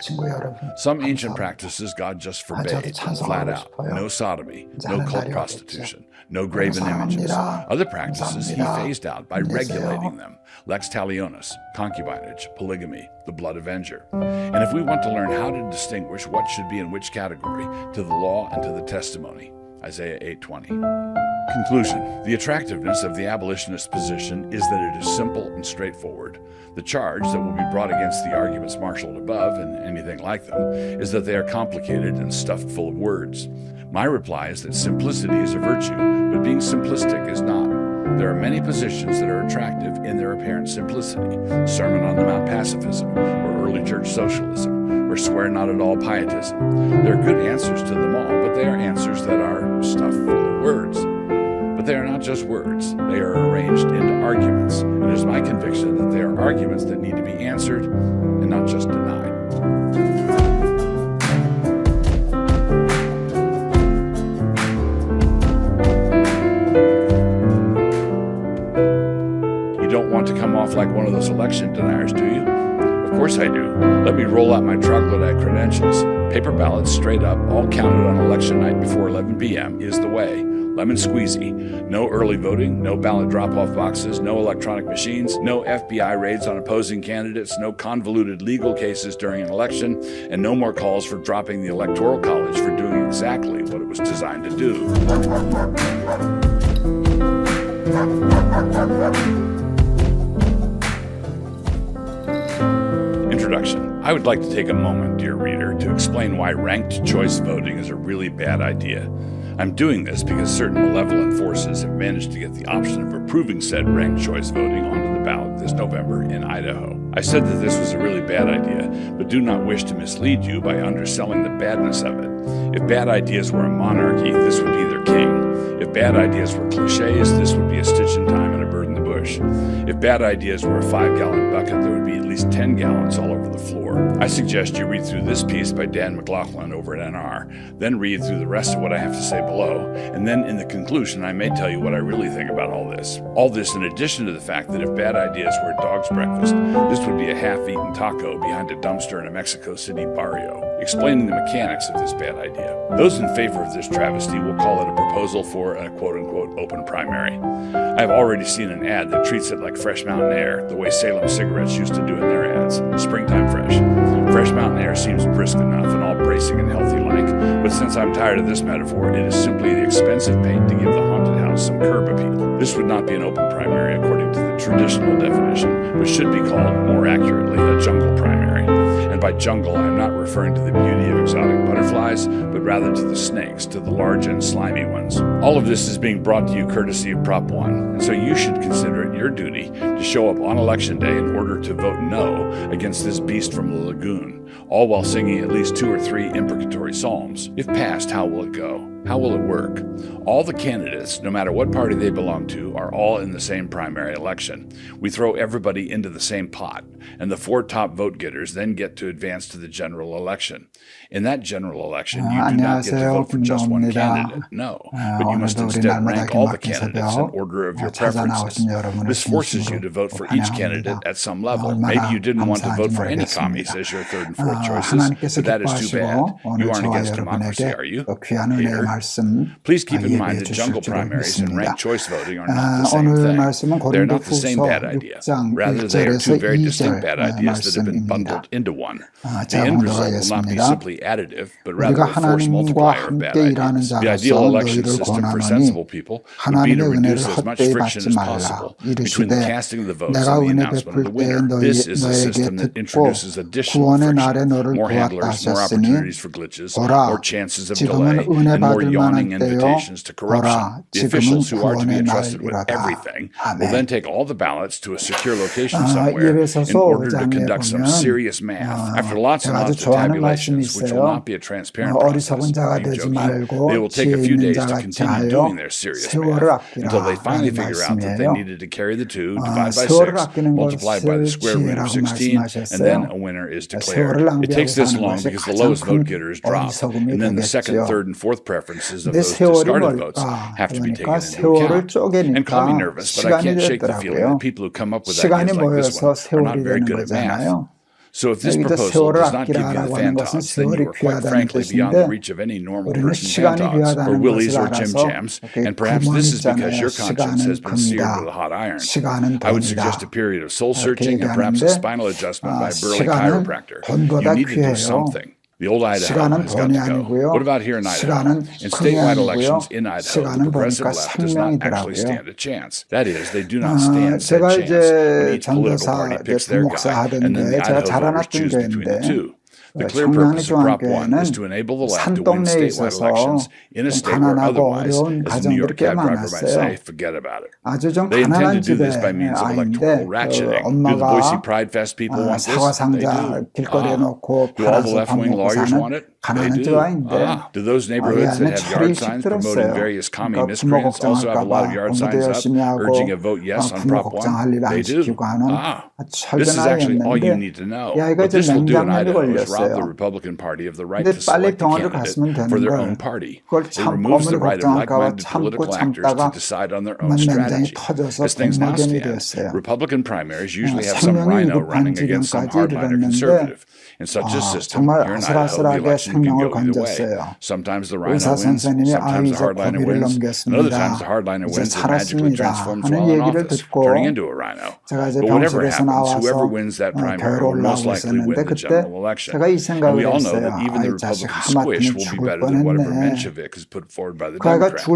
Some ancient practices God just forbade, flat out. No sodomy, no cult prostitution, no graven images. Other practices he phased out by regulating them. Lex talionis, concubinage, polygamy, the blood avenger. And if we want to learn how to distinguish what should be in which category, to the law and to the testimony. Isaiah 8:20. Conclusion. The attractiveness of the abolitionist position is that it is simple and straightforward. The charge that will be brought against the arguments marshaled above, and anything like them, is that they are complicated and stuffed full of words. My reply is that simplicity is a virtue, but being simplistic is not. There are many positions that are attractive in their apparent simplicity. Sermon on the Mount pacifism, or early church socialism, or swear not at all pietism. There are good answers to them all, but they are answers that are stuffed full of words. But they are not just words. They are arranged into arguments. And it is my conviction that they are arguments that need to be answered and not just denied. You don't want to come off like one of those election deniers, do you? Of course I do. Let me roll out my troglodyte credentials. Paper ballots straight up, all counted on election night before 11 p.m. is the way. Lemon squeezy. No early voting, no ballot drop-off boxes, no electronic machines, no FBI raids on opposing candidates, no convoluted legal cases during an election, and no more calls for dropping the Electoral College for doing exactly what it was designed to do. Introduction. I would like to take a moment, dear reader, to explain why ranked choice voting is a really bad idea. I'm doing this because certain malevolent forces have managed to get the option of approving said ranked choice voting onto the ballot this November in Idaho. I said that this was a really bad idea, but do not wish to mislead you by underselling the badness of it. If bad ideas were a monarchy, this would be their king. If bad ideas were cliches, this would be a stitch in time and a bird in the bush. If bad ideas were a 5-gallon bucket, there would be at least 10 gallons all over the floor. I suggest you read through this piece by Dan McLaughlin over at NR, then read through the rest of what I have to say below, and then in the conclusion I may tell you what I really think about all this. All this in addition to the fact that if bad ideas were a dog's breakfast, this would be a half-eaten taco behind a dumpster in a Mexico City barrio, explaining the mechanics of this bad idea. Those in favor of this travesty will call it a proposal for a quote-unquote open primary. I have already seen an ad that treats it like Fresh Mountain Air, the way Salem Cigarettes used to do in their ads. Springtime fresh. Fresh Mountain Air seems brisk enough and all bracing and healthy like, but since I'm tired of this metaphor, it is simply the expensive paint to give the haunted house some curb appeal. This would not be an open primary according to the traditional definition, but should be called, more accurately, a jungle primary. And by jungle, I am not referring to the beauty of exotic butterflies, but rather to the snakes, to the large and slimy ones. All of this is being brought to you courtesy of Prop 1, and so you should consider it your duty to show up on Election Day in order to vote no against this beast from the lagoon, all while singing at least 2 or 3 imprecatory psalms. If passed, how will it go? How will it work? All the candidates, no matter what party they belong to, are all in the same primary election. We throw everybody into the same pot, and the 4 top vote getters then get to advance to the general election. In that general election, you do not get to vote for just one candidate, no, but you must instead rank all the candidates in order of your preferences. This forces you to vote for each candidate at some level. Maybe you didn't want to vote for any commies as your 3rd and 4th choices, but that is too bad. You aren't against democracy, are you? Hater. Please keep in mind that jungle primaries and ranked choice voting are not the same thing. They're not the same bad idea. Rather, they are 2 very distinct bad ideas that have been bundled into one. The end result will not be simply additive, but rather a force multiplier of bad ideas. The ideal election system for sensible people would be to reduce as much friction as possible between the casting of the votes and the announcement of the winner. This is a system that introduces additional friction, more handlers, more opportunities for glitches, more chances of delay, and more yawning invitations to corruption. The officials who are to be entrusted with everything will then take all the ballots to a secure location somewhere in order to conduct some serious math. After lots and lots of tabulations, which will not be a transparent process, I'm joking, they will take a few days to continue doing their serious math until they finally figure out that they needed to carry the 2, divide by 6, multiply by the square root of 16, and then a winner is declared. It takes this long because the lowest vote getters drop, and then the 2nd, 3rd, and 4th preferences of those discarded votes have to be taken into account. And call me nervous, but I can't shake the feeling that people who come up with ideas like this one are not very good at math. So if this proposal does not give you the fan tods, then you are quite frankly beyond the reach of any normal person's fan tods, or willies or Jim Jams, and perhaps this is because your conscience has been seared with a hot iron. I would suggest a period of soul-searching and perhaps a spinal adjustment by a burly chiropractor. You need to do something. The old Idaho has got to go. What about here in Idaho? In statewide elections in Idaho, the progressive left does not actually stand a chance. That is, they do not stand a chance when each political party picks their guy, and then the Idaho voters choose between the 2. The clear purpose of Prop 1 is to enable the left to win statewide elections in a state where otherwise, as the New York cab driver might say, forget about it. They intend to do this by means of electoral ratcheting. Do the Boise Pride Fest people want this? They do. Do all the left-wing lawyers want it? They do. Do those neighborhoods that have yard signs promoting various commie miscreants also have a lot of yard signs up urging a vote yes on Prop 1? They do. This is actually all you need to know. What this will do in Idaho is rob the Republican Party of the right to select a candidate for their own party. It removes the right of like-minded political actors to decide on their own strategy. As things now stand, Republican primaries usually have some rhino running against some hardliner conservative. In such a system, here in Idaho, the election can go either way. Sometimes the rhino wins, sometimes the hardliner wins, and other times the hardliner wins and magically transforms while in office, turning into a rhino. But whatever happens, whoever wins that primary will most likely win the general election. And we all know that even the Republican squish will be better than whatever Menshevik has put forward by the Democrats.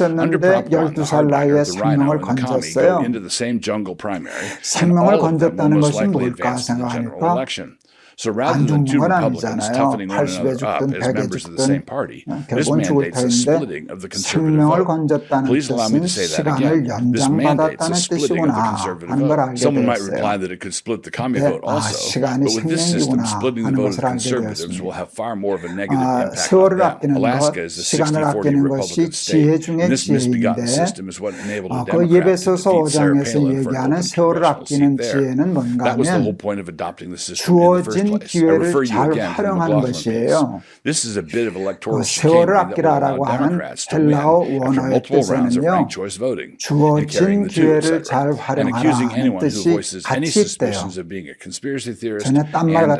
Under Prop 1, the hardliner, the rhino, and the commie go into the same jungle primary, and all of them will most likely advance to the general election. So rather than 2 Republicans toughening one another up as members of the same party, this mandates a splitting of the conservative vote. Please allow me to say that again. This mandates a splitting of the conservative vote. Someone might reply that it could split the commie vote also, but with this system, splitting the vote of the conservatives will have far more of a negative impact on them. Alaska is a 60-40 Republican state, and this misbegotten system is what enabled a Democrat to defeat Sarah Palin for an open congressional seat there. That was the whole point of adopting the system in the first place. I refer you again to the McLaughlin piece. This is a bit of electoral chicanery that will allow Democrats to win after multiple rounds of ranked choice voting and carrying the 2, etc., and accusing anyone who voices any suspicions of being a conspiracy theorist and an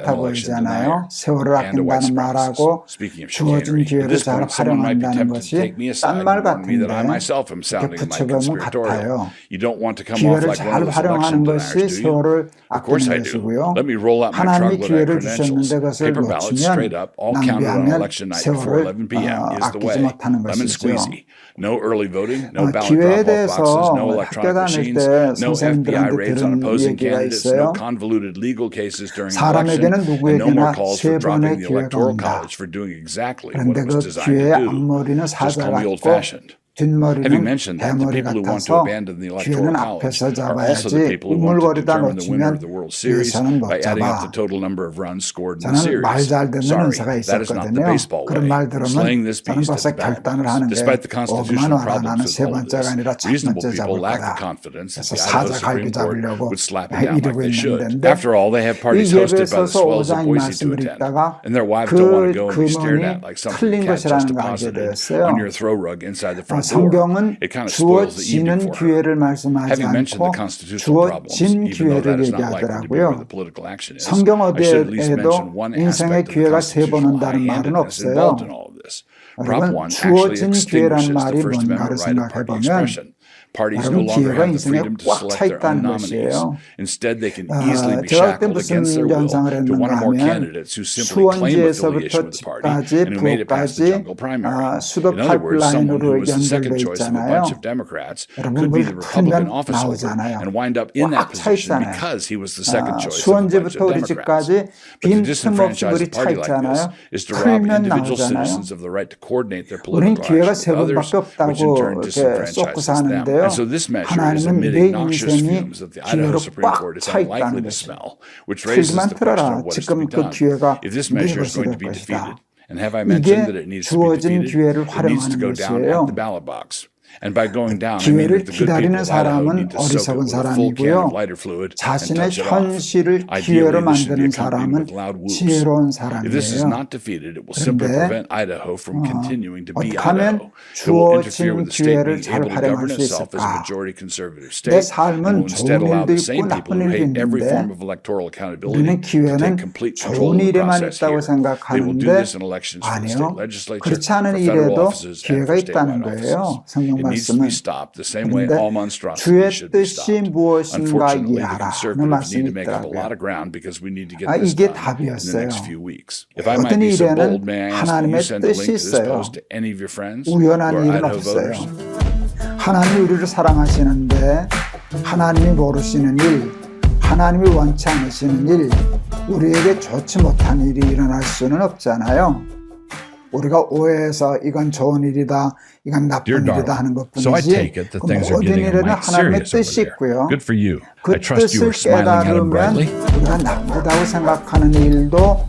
election denier and a white supremacist. Speaking of chicanery, at this point someone might be tempted to take me aside and warn me that I myself am sounding like conspiratorial. You don't want to come off like one of those election deniers, do you? Of course I do. Let me roll out my troglodyte 기회를 credentials. 주셨는데 그것을 Paper ballots straight 놓치면 up, all counted on 낭비하면 election night before 세월을 11 p.m. is the 아끼지 way. 못하는 Lemon 것이죠. squeezy. No early voting, no ballot 기회에 drop-off boxes, no 대해서 electronic 학교 다닐 machines, 때 no FBI 선생님들한테 raids on 들은 opposing 얘기가 candidates, no 있어요. convoluted legal cases during the election, 사람에게는 and no more 누구에게나 calls 세 for dropping 번의 the 기회가 electoral 온다. college for doing exactly what 그런데 it was 그 designed 기회의 to do. 앞머리는 Just 사자 call me 같고 old-fashioned. Having 뒷머리는 mentioned that, the 대머리 people who want to 같아서 abandon the 기회는 electoral college 앞에서 are also the 잡아야지 people who want to 우물거리다 determine the winner 놓치면 of the World Series 뒤에서는 못 by adding up the 잡아. total number of runs scored in the 저는 series. 말 잘 듣는 Sorry, 은사가 that is not the 있었거든요. baseball 그런 way. 말 들으면 Slaying this 저는 beast 벌써 at the battle 결단을 box. 하는 게 Despite the 오기만 constitutional 와라 problems 나는 with 세 all of 번째가 this, 아니라 첫 reasonable 번째 people 잡을 lack the 거다. confidence that 그래서 the Idaho 사자 Supreme 갈기 Court 잡으려고 would slap it down like 이러고 they should. 있는데 After all, they have 이 parties 예배에 hosted by the 서서 swells of 오장이 Boise to 말씀을 attend, 읽다가 and their wives don't want to go and be stared 금언이 at like something 틀린 the cat just 것이라는 걸 알게 deposited 되었어요. on your throw rug inside the front door. 성경은 It kind of spoils the evening 주어지는 for her. 기회를 말씀하지 Having mentioned 않고 the constitutional problems, 주어진 even though 기회를 that is not likely to be where 얘기하더라고요. the political action is, 성경 I should at least 어디에도 mention one 인생의 aspect of the 기회가 세 번 constitutional 온다는 말은 high-handedness 없어요. involved in all of this. Prop 여러분 1 actually 주어진 extinguishes 기회란 the 말이 First Amendment 뭔가를 right of party 생각해보면 expression. Parties no 여러분 longer 기회가 have the 인생에 freedom to 꽉 select 차 their own 있다는 nominees. 것이에요. Instead, they can easily be 제가 그때 shackled against their 무슨 will 연상을 to one or 했는가 more 하면 candidates who simply claim affiliation 수원지에서부터 with the party 집까지 and who made it past the 부까지 jungle primary. 수도 In other words, someone who 파이프라인으로 was the second 연결돼 choice of a 있잖아요. bunch of Democrats 여러분 could be 물 the Republican 풀면 office holder 나오잖아요. and wind up in that 꽉 차 position 있잖아요. because he was the second choice of a bunch 수원지부터 of 우리 Democrats. 집까지 But to 빈틈없이 disenfranchise 물이 a 차 party like this 있잖아요. is to rob 풀면 individual 나오잖아요. citizens of the right to coordinate their 우린 political 기회가 action 세 with others, 번밖에 which in turn 없다고 이렇게 쏟고 disenfranchises them. 사는데요. And so this measure is 하나님은 내 emitting noxious 인생이 fumes that the Idaho 기회로 Supreme 꽉 Court is 차 unlikely 있다는 to 것이죠. smell, which raises 틀만 the question 틀어라. of what is to 지금 be 그 done 기회가 if this measure is going to be 늙어서 될 defeated. 것이다. And have I mentioned that 이게 it needs to be 주어진 defeated? 기회를 It needs to 활용하는 go down 것이에요. at the ballot box. And by going down, I mean 기회를 that the good people 기다리는 of Idaho 사람은 need to soak it 어리석은 with a full can 사람이고요. of lighter fluid and 자신의 touch it off. 현실을 Ideally, 기회로 this should be 만드는 accompanied 사람은 with loud whoops. 지혜로운 If this is 사람이에요. not defeated, it will simply 그런데 prevent Idaho from continuing to be 어떻게 하면 Idaho. It will interfere 주어진 with the state 기회를 being 잘 able to govern 활용할 수 itself as a 있을까? majority conservative 내 state, and 삶은 will instead 좋은 allow 일도 the 있고 same people 나쁜 who 일도 hate every 있는데 form of electoral accountability 우리는 to 기회는 take complete control of 좋은 the 일에만 process 있다고 here. They will do 생각하는데 this in elections for the state 아니요. legislature, 그렇지 for 않은 federal 일에도 offices, and 기회가 for 있다는 statewide 거예요. offices. 성경 It needs to 말씀은. be stopped the same way 그런데 all monstrosity 주의 should be 뜻이 stopped. 무엇인가 Unfortunately, the 이해하라 는 conservatives 말씀이 need to make up a lot 있더라고요. of ground because we need to get 아, this 이게 done in the 답이었어요. next few weeks. If I might 어떤 be so 일에는 bold, may I ask that you 하나님의 send a link 뜻이 to this 있어요. post to any of your friends who 우연한 are 일은 Idaho 없어요. voters? 하나님이 우리를 사랑하시는데 하나님이 모르시는 일, 하나님이 원치 않으시는 일, 우리에게 좋지 못한 일이 일어날 수는 없잖아요. 우리가 오해해서 이건 좋은 일이다, 이건 Dear 나쁜 일이다 하는 darling, so I 것뿐이지 take it that 그 things are 모든 getting a 일에는 mite 하나님의 serious over 뜻이 there. 있고요. Good for you. 그 I trust you 뜻을 are smiling at him 깨달으면 brightly. 우리가 나쁘다고 생각하는 일도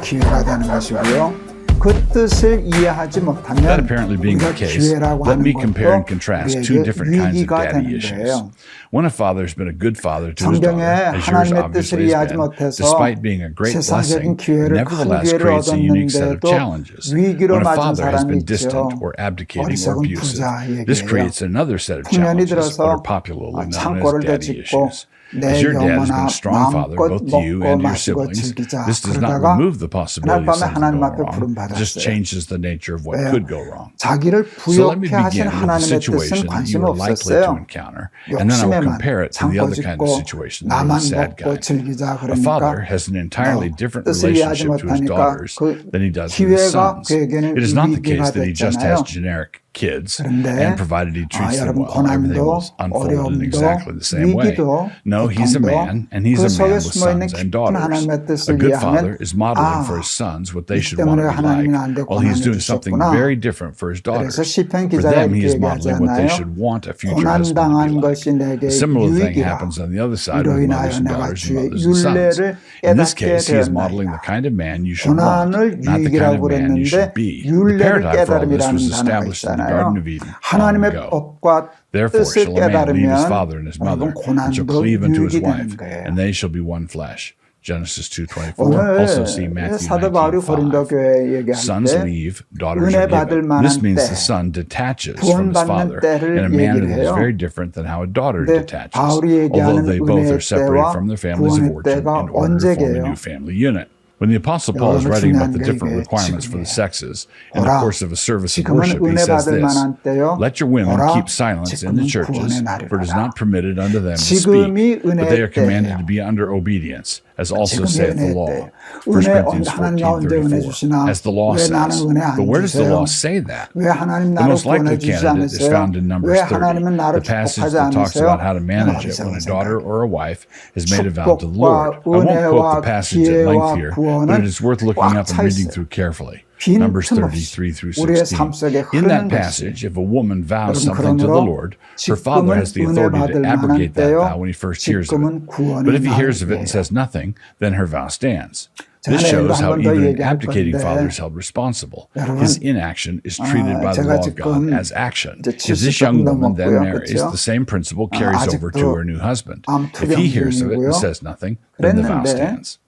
기회가 되는 것이고요. 그 뜻을 이해하지 못하면 That apparently being the 우리가 case, 기회라고 let 하는 me compare and 것도 contrast two 우리에게 different kinds of 위기가 daddy 되는 issues. 거예요. One, a father has been a good father to his daughter, 성경에 as yours 하나님의 뜻을 obviously has 이해하지 been, 못해서 despite being a great blessing, 세상적인 기회를 큰 nevertheless 기회를 creates a unique set of 얻었는데도 challenges. 위기로 When a 맞은 father has 사람이 been 있죠. distant or abdicating or 어리석은 abusive, 부자 this 얘기예요. creates another set of 풍년이 challenges, what are 들어서 popularly known as 창고를 daddy 되짚고 issues. 내 As your dad has been 영혼아 a strong father, 마음껏 both to you 먹고 and your 마시고 siblings, 즐기자. this does not 그러다가 remove the possibility of 그날 밤에 something 하나님 going 앞에 wrong. It just 부름받았어요. changes the nature of what could go wrong. 자기를 So let me 부욕해 하신 begin with the 하나님의 뜻은 situation that 관심 you are likely to 없었어요. encounter, and then I will 욕심에만 compare it to the 참고 other kind of 짓고 situation, the 나만 sad 먹고 guy. 즐기자 A 그러니까 father has an entirely different 뜻을 이해하지 relationship to his 못하니까 daughters 그 than he does with his 기회가 sons. 그에게는 It is not the 위기가 case that he just has 됐잖아요. generic kids 그런데 and provided he treats them 여러분 well, everything will 고난도 unfold in 어려움도 exactly the same way. 위기도 No, he's a 고통도 man, and he's 그 a man 속에 with 숨어있는 sons and 깊은 daughters. 하나님의 A 뜻을 good 이해하면 father is modeling for his sons what they should want to be 때문에 하나님이 like, 나한테 while he's 고난을 doing something 주셨구나. very different for his daughters. 그래서 시편 For 기자가 them, he is 이렇게 modeling what they 얘기하잖아요. should want a future husband to be 고난당한 like. 것이 내게 A similar thing 유익이라. happens on the other side 이로 with 인하여 mothers and 내가 daughters and 주의 mothers and sons. 율례를 In this 깨닫게 case, he is modeling 되었나이다. the kind of man you should want, 고난을 not the kind of 유익이라고 man you should 그랬는데 be. The 율례를 paradigm for all this 깨달음이라는 was 단어가 established in the 있잖아요. Garden of Eden long 하나님의 ago. 법과 Therefore 뜻을 shall a man leave his 깨달으면 father and his mother, 여러분 and shall 고난도 cleave unto his 유익이 wife, 되는 거예요. and they shall be one flesh. Genesis 2:24. 오늘 Also see Matthew 사도 바울이 고린도 19:5. 교회 얘기할 Sons 때 leave, daughters 은혜 are 받을 given. 만한 This means 때, the son detaches from his 구원받는 father 때를 in a manner 얘기를 that is 해요. very different than how a daughter 근데 detaches, 바울이 although 얘기하는 they both 은혜의 are separated 때와 from their families of 구원의 origin 때가 in order to form a 언제게요? new family unit. When the Apostle Paul is 여러분 writing about 중요한 the 게 different 이게 requirements for the 지금이에요. sexes in the 보라, course of a service of 지금은 worship, he 은혜 says 받을 this, 만한 때요. let your women 보라, keep silence in the 지금은 churches, 구원의 for it is 날이로다. not permitted unto them to 지금이 speak, but they are 은혜의 commanded 때예요. to be under obedience, as also 지금이 saith the 은혜의 law. 때예요. 1 은혜 Corinthians 하나님 언제 은혜 14:34. 주시나? As the law 왜 나는 says. 은혜 안 But where does the 주세요? law say that? 왜 하나님 The 나를 most likely 구원해 주지 candidate is 않으세요? found in Numbers 왜 30, 하나님은 나를 the passage 축복하지 that talks 않으세요? about how to manage it when a daughter or a wife has made a vow to the Lord. I won't quote the passage at length here, but it is worth looking up and reading through carefully. Numbers 33 through 16. In that passage, if a woman vows something to the Lord, her father has the authority to abrogate that vow when he first hears of it. But if he hears of it and says nothing, then her vow stands. This shows how even an abdicating father is held responsible. His inaction is treated by the law of God as action. If this young woman then marries, the same principle carries over to her new husband. If he hears of it and says nothing, then the vow stands.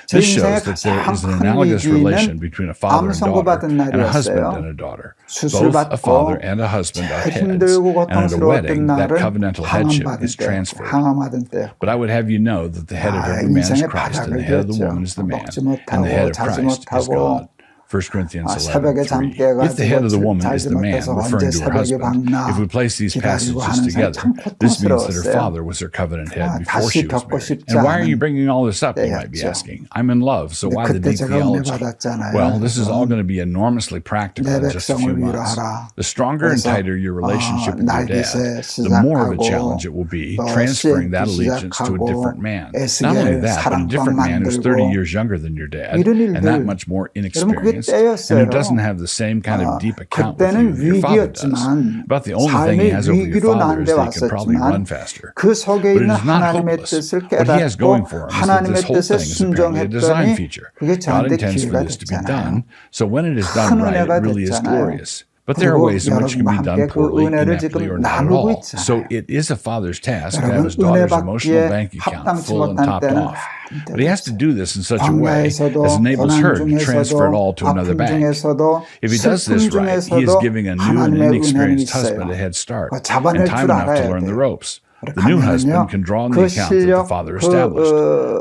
This shows that there is an analogous relation between a father and daughter, and a husband and a daughter. Both a father and a husband are heads, and at a wedding, that covenantal headship is transferred. But I would have you know that the head of every man is Christ, and the head of the woman is the man, and the head of Christ is God. 1 Corinthians 11:3. If the head of the woman is the man, referring to her husband, if we place these passages together, this means that her father was her covenant head before she was married. And why are you bringing all this up, you might be asking? I'm in love, so why the deep theology? Well, this is all going to be enormously practical in just a few months. The stronger and tighter your relationship with your dad, the more of a challenge it will be transferring that allegiance to a different man. Not only that, but a different man who's 30 years younger than your dad, and that much more inexperienced, and who doesn't have the same kind of deep account with you your father does. About the only thing he has over your father is that he can probably run faster. But it is not hopeless. What he has going for him is that this whole thing is apparently a design feature. God intends for this to be done, so when it is done right, it really is glorious. But there are ways in which it can be done poorly, ineptly, or not at all. So it is a father's task to have his daughter's emotional bank account full and topped off. But he has to do this in such a way as enables her to transfer it all to another bank. If he does this right, he is giving a new and inexperienced husband a head start and time enough to learn the ropes. The new husband can draw on the account that the father established.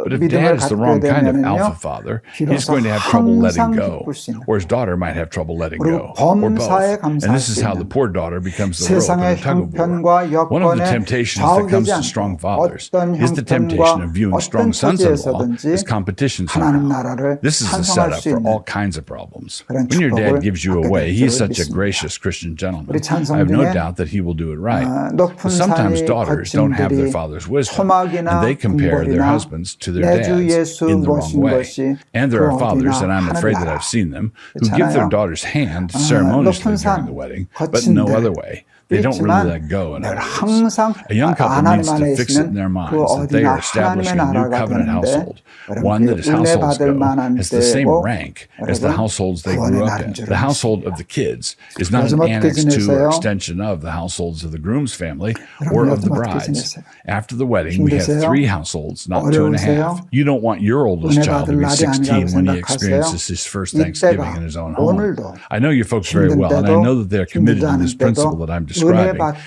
But if dad is the wrong kind of alpha father, he's going to have trouble letting go. Or his daughter might have trouble letting go. Or both. And this is how the poor daughter becomes the rope in the tug-of-war. One of the temptations that comes to strong fathers is the temptation of viewing strong sons-in-law as competition somehow. This is a setup for all kinds of problems. When your dad gives you away, he is such a gracious Christian gentleman. I have no doubt that he will do it right. But sometimes daughters don't have their father's wisdom, and they compare their husbands to their dads in the wrong way. And there are fathers, and I'm afraid that I've seen them, who give their daughter's hand ceremoniously during the wedding, but no other way. They don't really let go in other words. A young couple needs to fix it in their minds that they are establishing a new covenant household, one that as households go has the same rank as the households they grew up in. The household of the kids is not an annex to or extension of the households of the groom's family or of the bride's. After the wedding, we have 3 households, not 2.5. You don't want your oldest child to be 16 when he experiences his first Thanksgiving in his own home. I know you folks very well, and I know that they're committed to this principle that I'm describing,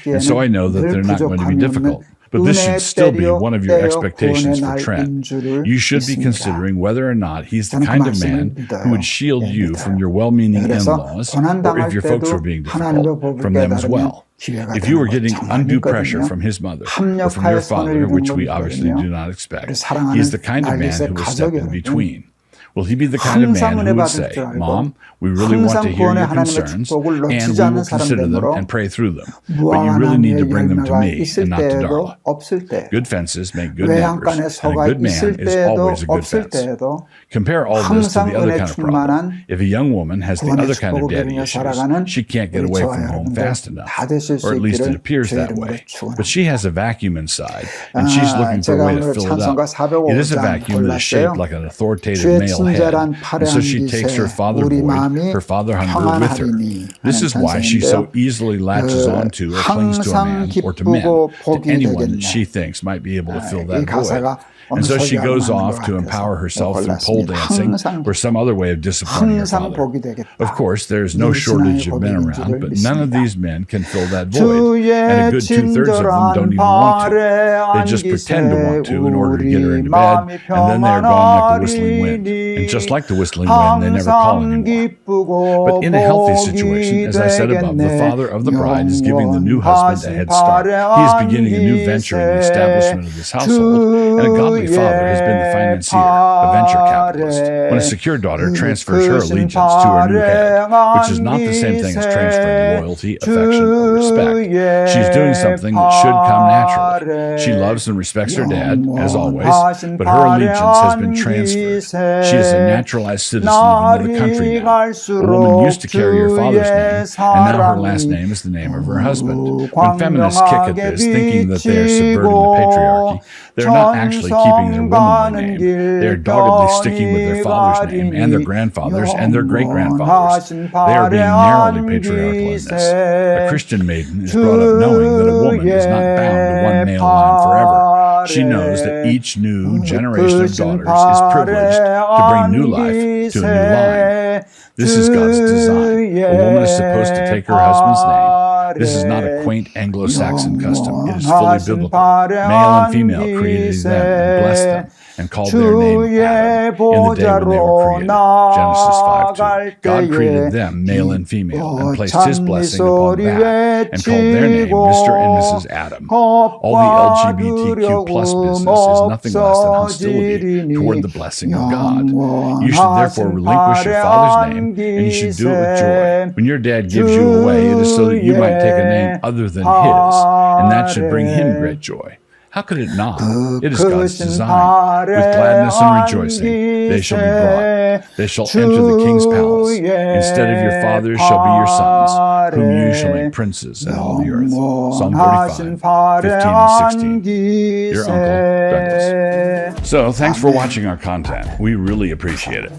and so I know that they're not going to be difficult. But this should still be one of your expectations for Trent. You should be considering whether or not he's the kind of man who would shield you from your well-meaning in-laws, or if your folks were being difficult, from them as well. If you were getting undue pressure from his mother or from your father, which we obviously do not expect, he's the kind of man who will step in between. Will he be the kind of man who would say, Mom, we really want to hear your concerns, and we will consider them and pray through them, but you really need to bring them to me and not to Darla. Good fences make good neighbors, and a good man is always a good fence. Compare all this to the other kind of problem. If a young woman has the other kind of daddy issues, she can't get away from home fast enough, or at least it appears that way. But she has a vacuum inside, and she's looking for a way to fill it up. It is a vacuum that is shaped like an authoritative male head, and so she takes her father void, her father hunger with her. This is why she so easily latches onto or clings to a man or to men, to anyone that she thinks might be able to fill that void. And so she 엄석이하고 goes 하는 off 것 to 같아서 empower herself through pole 골랐습니다. dancing 항상 or some other way of disciplining her 항상 father. 복이 되겠다. Of course, there's no 늘 shortage 신앙의 of men 고백인 around, 줄을 but none of 믿습니다. these men can fill that void. And a 주의 good 2/3 of them don't even want to. They just pretend to want to in order to get her into bed, and then they are gone like the whistling wind. And just like the whistling wind, they never call anymore. But in a healthy situation, as I said above, the father of the bride is giving the new husband a head start. He is beginning a new venture in the establishment of this household, and a godly father has been the financier, a venture capitalist. When a secure daughter transfers her allegiance to her new head, which is not the same thing as transferring loyalty, affection, or respect, she's doing something that should come naturally. She loves and respects her dad, as always, but her allegiance has been transferred. She is a naturalized citizen of another country now. A woman used to carry her father's name, and now her last name is the name of her husband. When feminists kick at this, thinking that they are subverting the patriarchy, they're not actually keeping their womanly name. They're doggedly sticking with their father's name and their grandfather's and their great-grandfather's. They are being narrowly patriarchal in this. A Christian maiden is brought up knowing that a woman is not bound to one male line forever. She knows that each new generation of daughters is privileged to bring new life to a new line. This is God's design. A woman is supposed to take her husband's name. This is not a quaint Anglo-Saxon custom. It is fully biblical. Male and female created them and blessed them and called their name Adam in the day when they were created. Genesis 5:2. God created them, male and female, and placed his blessing upon that and called their name Mr. and Mrs. Adam. All the LGBTQ plus business is nothing less than hostility toward the blessing of God. You should therefore relinquish your father's name, and you should do it with joy. When your dad gives you away, it is so that you might take a name other than his, and that should bring him great joy. How could it not? It is God's design. With gladness and rejoicing, they shall be brought. They shall enter the king's palace. Instead of your fathers shall be your sons, whom you shall make princes in all the earth. Psalm 45, 15 and 16. Your Uncle Douglas. So, thanks for watching our content. We really appreciate it.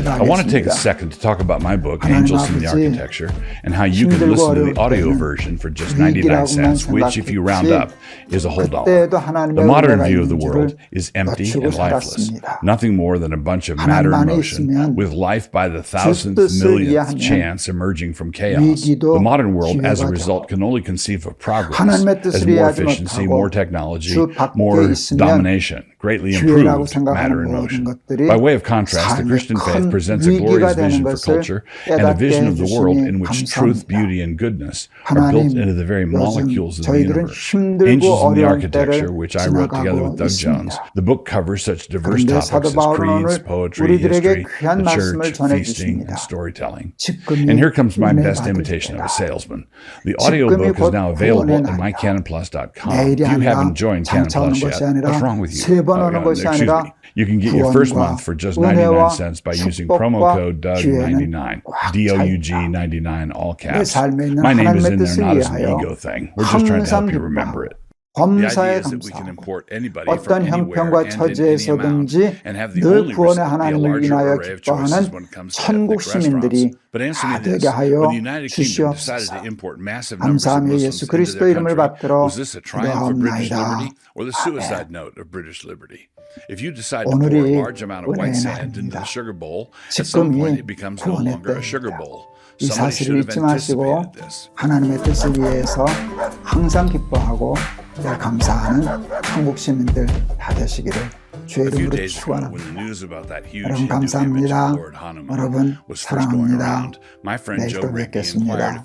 I want to take a second to talk about my book, Angels in the Architecture, and how you can listen to the audio version for just 99 cents, which, if you round up, is a whole dollar. The modern view of the world is empty and lifeless, nothing more than a bunch of matter in motion, with life by the thousandth, millionth chance emerging from chaos. The modern world, as a result, can only conceive of progress as more efficiency, more technology, more domination, greatly improved matter in motion. By way of contrast, the Christian faith presents a glorious vision for culture and a vision of the world in which truth, beauty, and goodness are built into the very molecules of the universe. Angels in the Architecture, which I wrote together with Doug Jones. The book covers such diverse topics as creeds, poetry, history, the church, feasting, and storytelling. And here comes my best imitation of a salesman. The audiobook is now available at mycanonplus.com. If you haven't joined Canon Plus yet, what's wrong with you? Excuse me. You can get your first month for just 99 cents by using promo code DOUG99, DOUG99, all caps. My name is in there not as an ego thing. We're just trying to help you remember it. 범사에 감사하고 어떤 형편과 처지에서든지 늘 구원의 하나님을 인하여 기뻐하는 천국 시민들이 다 되게 하여 주시옵소서. 감사하며 예수 그리스도 이름을 받들어 기도하옵나이다. 오늘이 은혜의 날입니다. 지금이 구원의 때입니다. 이 사실을 잊지 마시고 하나님의 뜻을 위해서 항상 기뻐하고 늘 감사하는 한국 시민들 다 되시기를 주의 이름으로 축원합니다. 여러분 감사합니다. 여러분 사랑합니다. 내일 또 뵙겠습니다.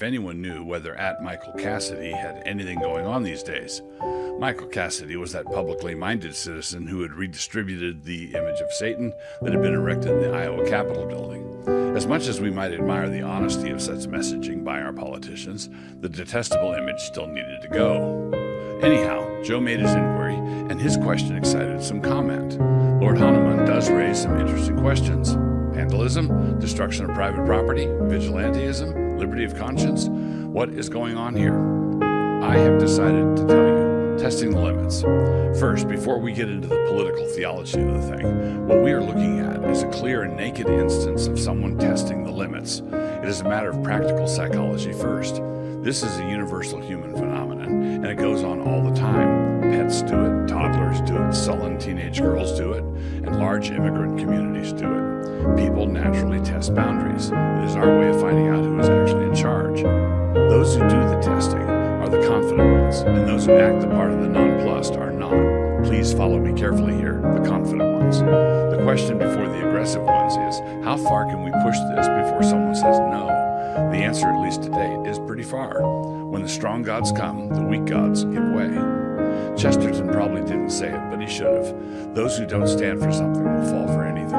Michael Cassidy was that publicly minded citizen who had redistributed the image of Satan that had been erected in the Iowa Capitol building. As much as we might admire the honesty of such messaging by our politicians, the detestable image still needed to go. Anyhow, Joe made his inquiry, and his question excited some comment. Lord Hanuman does raise some interesting questions. Vandalism, destruction of private property, vigilantism, liberty of conscience. What is going on here? I have decided to tell you. Testing the limits. First, before we get into the political theology of the thing, what we are looking at is a clear and naked instance of someone testing the limits. It is a matter of practical psychology first. This is a universal human phenomenon, and it goes on all the time. Pets do it, toddlers, daughters do it, sullen teenage girls do it, and large immigrant communities do it. People naturally test boundaries. It is our way of finding out who is actually in charge. Those who do the testing are the confident ones, and those who act the part of the nonplussed are not. Please follow me carefully here, the confident ones. The question before the aggressive ones is, how far can we push this before someone says no? The answer, at least to date, is pretty far. When the strong gods come, the weak gods give way. Chesterton probably didn't say it, but he should have. Those who don't stand for something will fall for anything.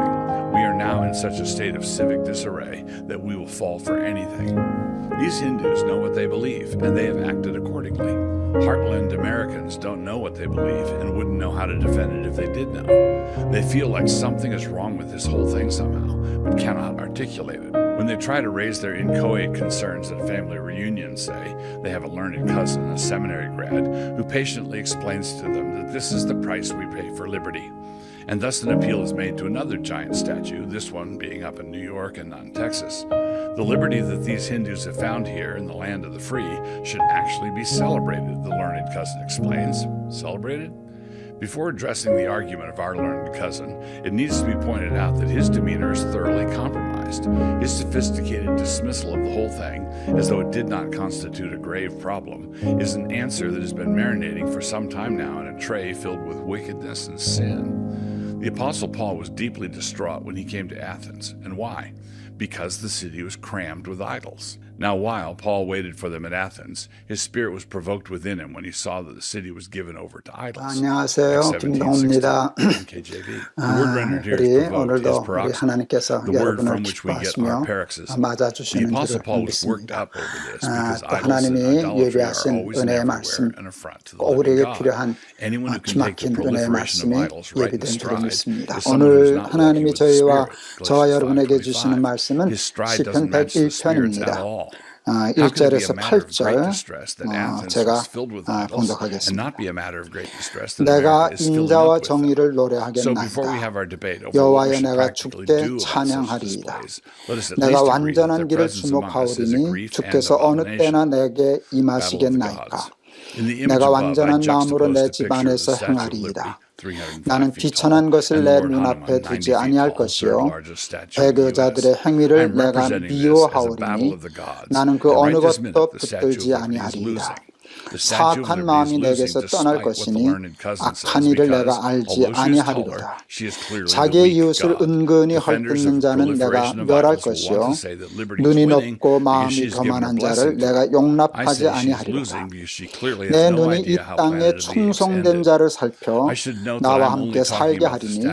We are now in such a state of civic disarray that we will fall for anything. These Hindus know what they believe, and they have acted accordingly. Heartland Americans don't know what they believe and wouldn't know how to defend it if they did know. They feel like something is wrong with this whole thing somehow, but cannot articulate it. When they try to raise their inchoate concerns at family reunions, say, they have a learned cousin, a seminary grad, who patiently explains to them that this is the price we pay for liberty. And thus an appeal is made to another giant statue, this one being up in New York and not in Texas. The liberty that these Hindus have found here in the land of the free should actually be celebrated, the learned cousin explains. Celebrated? Before addressing the argument of our learned cousin, it needs to be pointed out that his demeanor is thoroughly compromised. His sophisticated dismissal of the whole thing, as though it did not constitute a grave problem, is an answer that has been marinating for some time now in a tray filled with wickedness and sin. The Apostle Paul was deeply distraught when he came to Athens. And why? Because the city was crammed with idols. Now, while Paul waited for them at Athens, his spirit was provoked within him when he saw that the city was given over to idols. 안녕하세요. 김동호입니다. KJV. The word rendered here is provoked, is paroxysm. The word from which we get our paroxysm. The Apostle Paul was worked up over this because idols and idolatry are always and everywhere an affront to the living God. Anyone who can take the proliferation of idols right in stride is someone who is not walking with the Spirit. Galatians 5:25. His stride doesn't match the Spirit's at all. 1절에서 8절 제가 봉독하겠습니다. 내가 인자와 정의를 노래하겠나이다. 여호와여 내가 주께 찬양하리이다. 내가 완전한 길을 주목하오리니 주께서 어느 때나 내게 임하시겠나이까. 내가 완전한 마음으로 내 집 안에서 행하리이다. 나는 비천한 것을 내 눈앞에 두지 아니할 것이요 배교자들의 행위를 내가 미워하오리니 나는 그 어느 것도 붙들지 아니하리이다. 사악한 마음이 내게서 떠날 것이니 악한 일을 내가 알지 아니하리로다. 자기의 이웃을 은근히 헐뜯는 자는 내가 멸할 것이요 눈이 높고 마음이 거만한 자를 내가 용납하지 아니하리로다. 내 눈이 이 땅에 충성된 자를 살펴 나와 함께 살게 하리니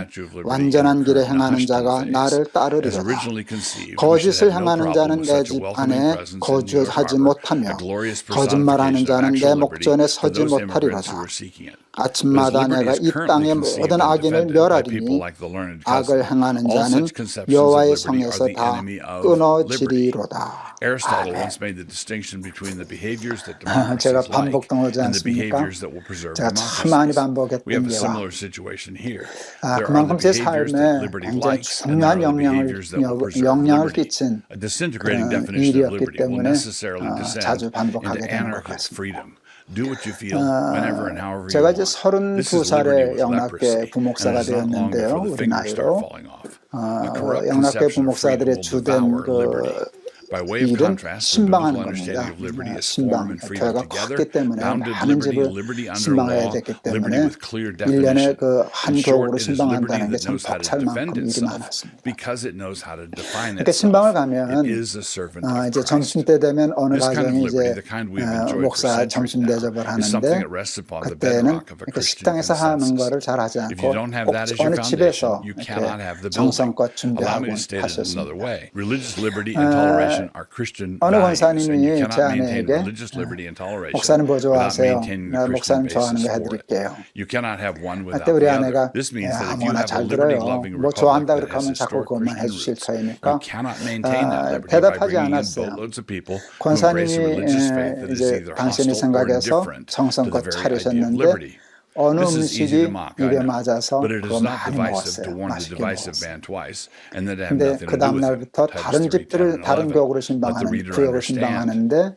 완전한 길에 행하는 자가 나를 따르리로다. 거짓을 행하는 자는 내 집 안에 거주하지 못하며 거짓말하는 자는 내 목전에 서지 못하리로다. 아침마다 내가 이 땅의 모든 악인을 멸하리니 악을 행하는 자는 여호와의 성에서 다 끊어지리로다. 제가 반복동하지 않습니까? 제가 참 많이 반복했던 예와 그만큼 제 삶에 굉장히 중요한 영향을 끼친 그런 일이었기 때문에 자주 반복하게 되는 것 같습니다. 제가 이제 32살에 영락교 부목사가 되었는데요. 우리 나이로 영락교 부목사들의 주된 일은 신방하는 겁니다. 신방, 교회가 컸기 때문에 많은 집을 신방해야 됐기 때문에 1년에 한 교구로 신방한다는 게 참 벅찰 만큼 일이 많았습니다. 그러니까 신방을 가면 이제 점심때 되면 어느 가정이 이제 목사 점심 대접을 하는데 그때는 이렇게 식당에서 하는 거를 잘 하지 않고 꼭 어느 집에서 이렇게 정성껏 준비하고 하셨습니다. 어느 권사님이 제 아내에게 목사님 뭐 좋아하세요? 목사님 좋아하는 거 해드릴게요. 그때 우리 아내가 아무나 잘 들어요. 뭐 좋아한다 그렇게 하면 자꾸 그것만 해주실 터이니까 대답하지 않았어요. 권사님이 이제 당신의 생각에서 정성껏 차리셨는데 어느 음식이 입에 맞아서 그거 많이 먹었어요. 맛있게 먹었어요. 근데 그 다음 날부터 다른 집들을 다른 교구로 신방하는 구역을 신방하는데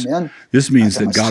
This means that God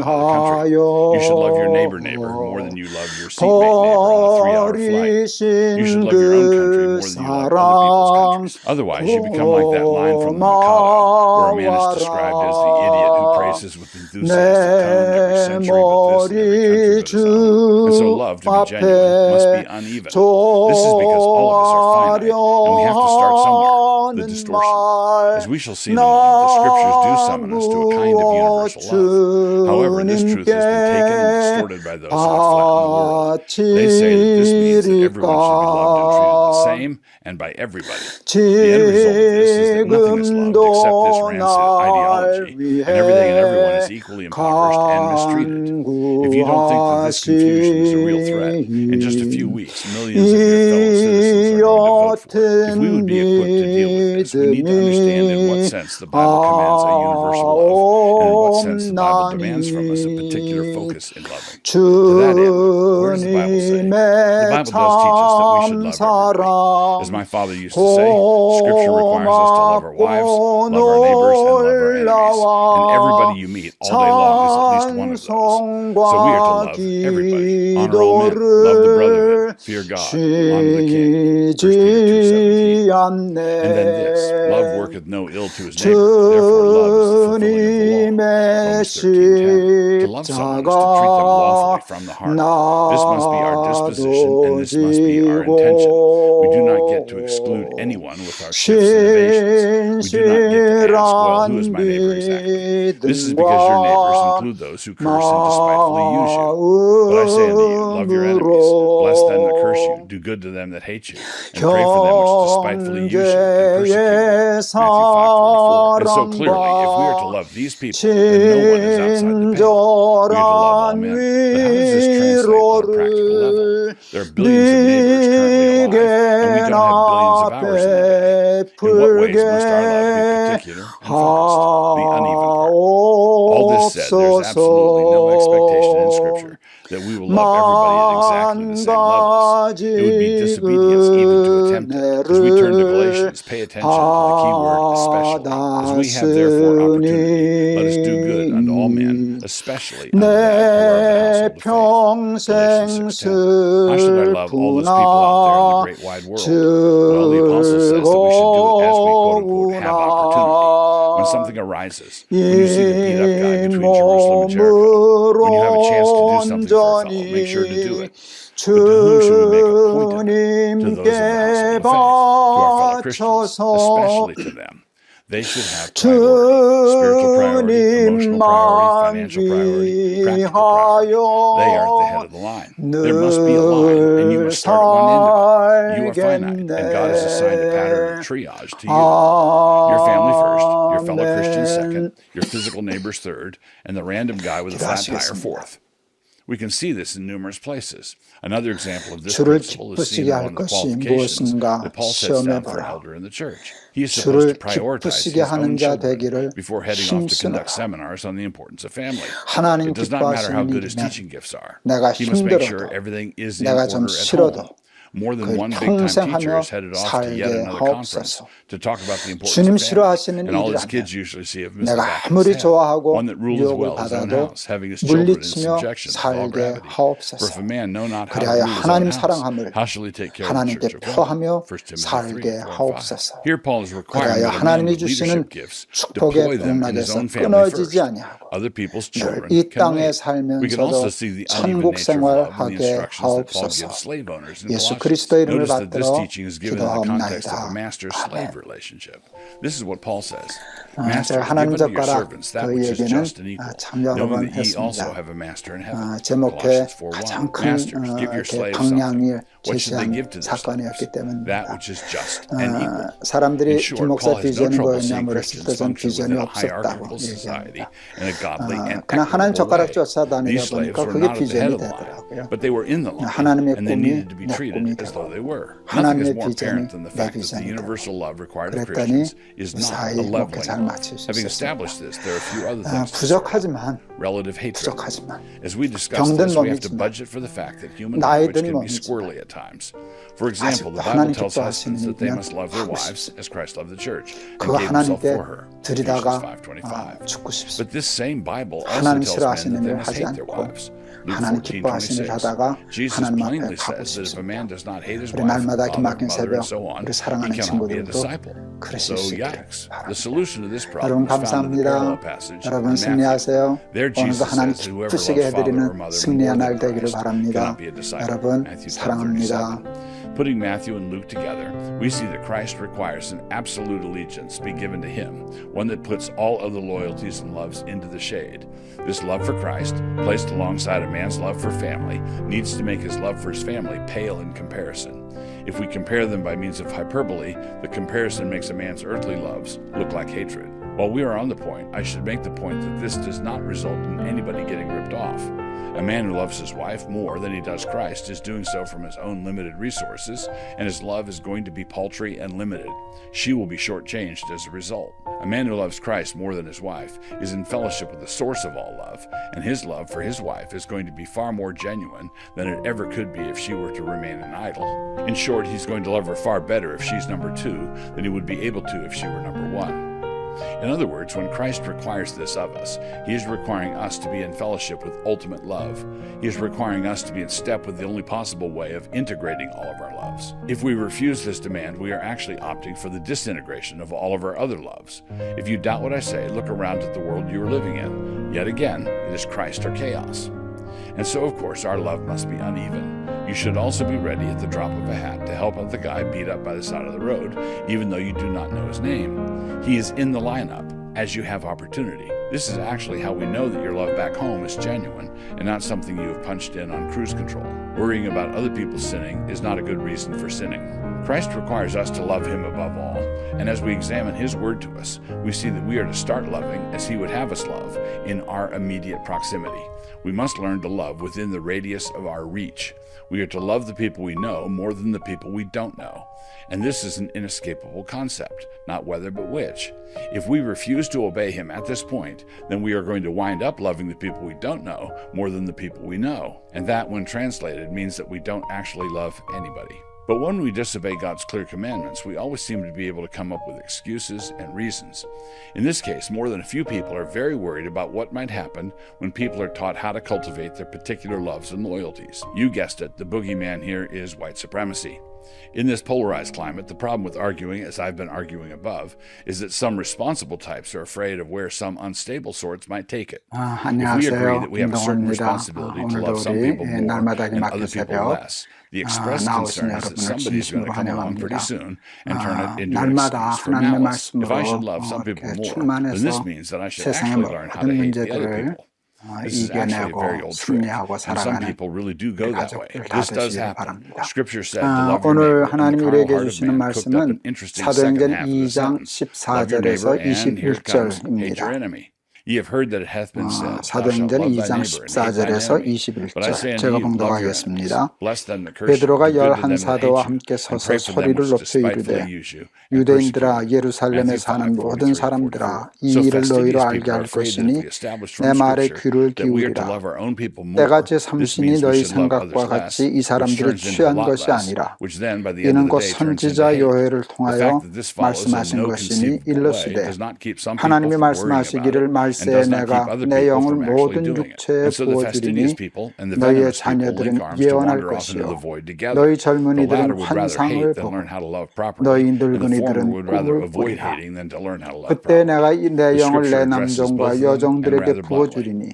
of another country. You should love your neighbor more than you love your seatmate neighbor on a 3-hour flight. You should love your own country more than you love other people's countries. Otherwise, you become like that line from the Mikado, where a man is described as the idiot who prays rises with enthusiastic tone in every century but this, in every country but his own. And so love, to be genuine, must be uneven. This is because all of us are finite, and we have to start somewhere. The distortion. As we shall see in a moment, the scriptures do summon us to a kind of universal love. However, this truth has been taken and distorted by those who would flatten the world. They say that this means that everyone should be loved and treated the same and by everybody. The end result of this is that nothing is loved except this rancid ideology, and everything and everyone is equally impoverished and mistreated. If you don't think that this confusion is a real threat, in just a few weeks, millions of your fellow citizens are going to vote for it. If we would be equipped to deal with this, we need to understand in what sense the Bible commands a universal love, and in what sense the Bible demands from us a particular focus in loving. To that end, where does the Bible say? The Bible does teach us that we should love everybody. As my father used to say, Scripture requires us to love our wives, love our neighbors, and love our enemies. And everybody you meet all day long is at least one of those. So we are to love everybody. Honor all men. Love the brotherhood. Fear God. Honor the king. 1 Peter 2:17. And then this, love worketh no ill to his neighbor. Therefore love is the fulfilling of the law. Romans 13:10. To love someone is to treat them lawfully from the heart. This must be our disposition, and this must be our intention. We do not get to exclude anyone with our shifts and evasions. We do not get to ask, well, who is my neighbor exactly? This is because your neighbors include those who curse and despitefully use you. But I say unto you, love your enemies, bless them that curse you, do good to them that hate you, and pray for them which despitefully use you and persecute you. Matthew 5:44. And so clearly, if we are to love these people, then no one is outside the pale. We are to love all men. But how does this translate on a practical level? There are billions of neighbors currently alive, and we don't have billions of hours in a day. In what ways must our love be particular and focused, be uneven? All this said, there's absolutely no expectation in Scripture that we will love everybody at exactly the same levels. It would be disobedience even to attempt it. As we turn to Galatians, pay attention to the key word especially. As we have therefore opportunity, let us do good unto all men, especially unto them who are of the household of faith. Galatians 6:10. How should I love all those people out there in the great wide world? Well, the apostle says that we should do it as we quote-unquote have opportunity. When something arises, when you see the beat-up guy between Jerusalem and Jericho, when you have a chance to do something for a fellow, make sure to do it. But to whom should we make a point of it? To those of the household of faith, to our fellow Christians, especially to them. They should have priority, spiritual priority, emotional priority, financial priority, practical priority. They are at the head of the line. There must be a line, and you must start at one end of it. You are finite, and God has assigned a pattern of triage to you. Your family first, your fellow Christians second, your physical neighbors third, and the random guy with a flat tire fourth. We can see this in numerous places. Another example of this principle is seen in one of the qualifications that Paul sets down for an elder in the church. He is supposed to prioritize his own children before heading off to conduct seminars on the importance of family. It does not matter how good his teaching gifts are. He must make sure everything is in order at home. More than one big-time teacher is headed off to yet another conference to talk about the importance of family, and all his kids usually see of Mr. Bacchus' one that ruleth well his own house, having his children in subjection with all gravity. For if a man know not how to rule his own house, how shall he take care of the church of God? 1 Timothy 3:4-5. Here Paul is requiring that a man with leadership gifts deploy them in his own family first. Other people's children can wait. We can also see the uneven nature of love in the instructions that Paul gives slave owners in Colossians. Notice that this teaching is given in the context of a master-slave relationship. This is what Paul says. Masters, give unto your servants that which is just and equal, knowing that ye also have a master in heaven. Colossians 4:1. Masters, give your slaves something. What should they give to their slaves? That which is just and equal. In short, Paul has no trouble seeing Christians function within a hierarchical society in a godly and equitable way. These slaves were not at the head of the line, but they were in the line, and they needed to be treated as though they were. Nothing is more apparent than the fact that the universal love required of Christians is not a leveling love. Having established this, there are a few other things to say. Relative hatred. As we discuss this, we have to budget for the fact that human language can be squirrely at times. For example, the Bible tells husbands that they must love their wives as Christ loved the church and gave himself for her. Ephesians 5:25. But this same Bible also tells men that they must hate their wives. 하나님 기뻐하시는 일 하다가 Jesus 하나님 앞에 plainly 가고 says that if a man 싶습니다. does not hate his 우리 wife, 날마다 father, 기막힌 mother, 새벽 and so on, 우리 he 사랑하는 cannot be a 친구들도 disciple. 그러실 So 수 있기를 yikes. The 바랍니다. solution to this 여러분 problem is found in the 감사합니다. parallel passage 여러분 in Matthew. 승리하세요. There 오늘도 Jesus 하나님 says, whoever 기쁘시게 loves father or 해드리는 mother 승리의 more 날 than 되기를 Christ 바랍니다. cannot be a disciple. 여러분 Matthew 10:37. 사랑합니다. Putting Matthew and Luke together, we see that Christ requires an absolute allegiance be given to him, one that puts all other loyalties and loves into the shade. This love for Christ, placed alongside a man's love for family, needs to make his love for his family pale in comparison. If we compare them by means of hyperbole, the comparison makes a man's earthly loves look like hatred. While we are on the point, I should make the point that this does not result in anybody getting ripped off. A man who loves his wife more than he does Christ is doing so from his own limited resources, and his love is going to be paltry and limited. She will be shortchanged as a result. A man who loves Christ more than his wife is in fellowship with the source of all love, and his love for his wife is going to be far more genuine than it ever could be if she were to remain an idol. In short, he's going to love her far better if she's number 2 than he would be able to if she were number 1. In other words, when Christ requires this of us, he is requiring us to be in fellowship with ultimate love. He is requiring us to be in step with the only possible way of integrating all of our loves. If we refuse this demand, we are actually opting for the disintegration of all of our other loves. If you doubt what I say, look around at the world you are living in. Yet again, it is Christ or chaos. And so, of course, our love must be uneven. You should also be ready at the drop of a hat to help out the guy beat up by the side of the road, even though you do not know his name. He is in the lineup as you have opportunity. This is actually how we know that your love back home is genuine and not something you have punched in on cruise control. Worrying about other people sinning is not a good reason for sinning. Christ requires us to love him above all, and as we examine his word to us, we see that we are to start loving as he would have us love in our immediate proximity. We must learn to love within the radius of our reach. We are to love the people we know more than the people we don't know. And this is an inescapable concept, not whether but which. If we refuse to obey him at this point, then we are going to wind up loving the people we don't know more than the people we know. And that, when translated, means that we don't actually love anybody. But when we disobey God's clear commandments, we always seem to be able to come up with excuses and reasons. In this case, more than a few people are very worried about what might happen when people are taught how to cultivate their particular loves and loyalties. You guessed it, the boogeyman here is white supremacy. In this polarized climate, the problem with arguing, as I've been arguing above, is that some responsible types are afraid of where some unstable sorts might take it. If we agree that we have a certain responsibility to love some people more and other people less, the express concern is that somebody is going to come along pretty soon and turn it into an excuse for malice. If I should love some people more, then this means that I should actually learn how to hate the other people. This is actually a very old trick, and some people really do go that way. This does happen. Scripture said to love your 오늘 neighbor, 하나님 and the 우리에게 carnal heart of 주시는 man cooked up an 말씀은 interesting second 사도행전 half of the 2장 sentence. Love your 14절에서 neighbor, and here it comes, hate your 21절입니다. enemy. Ye have heard that it hath been said, Thou shalt 사도행전 love thy 2장 neighbor and hate thine 14절에서 enemy. But I say 21절 unto 제가 you, love your 봉독하겠습니다. enemies, bless them that curse you, 베드로가 do good to them 11 that hate 사도와 you, 함께 and 서서 pray for them 소리를 which 높여 despitefully 이르되 use you, and persecute 유대인들아 you. 예루살렘에 Matthew 사는 5, 모든 43, 사람들아 44. 이 So 일을 너희로 fastidious 알게 people are 할 afraid that if 것이니 we establish 내 from 말에 Scripture 귀를 that we are to 기울이라 love our own people more, 때가 제 this 삼신이 means we 너희 should love 생각과 others less, 같이 이 which 사람들이 turns into a 취한 lot 것이 less, 아니라 which then by the end 이는 of 곧 the day turns into 선지자 hate. 요엘을 The 통하여 fact that this follows in 말씀하신 no 것이니 conceivable way 일러시되 does not keep some people 하나님이 from worrying about 말씀하시기를 it and 말세에 does not keep 내가 other 내 people 영을 from actually 모든 doing it. 육체에 And so the fastidious 부어주리니 people and the 너희의 venomous people 자녀들은 link arms to 예언할 wander off into the 것이요 void together. 너희 The 젊은이들은 latter would rather 환상을 hate than 보고 learn how to love properly, 너희 and the former 늙은이들은 would rather 꿈을 avoid 꾸리라. hating than to learn how to love 그때 properly. 내가 내 The 영을 내 scripture addresses both 남종과 of them and 여종들에게 rather bluntly. 부어주리니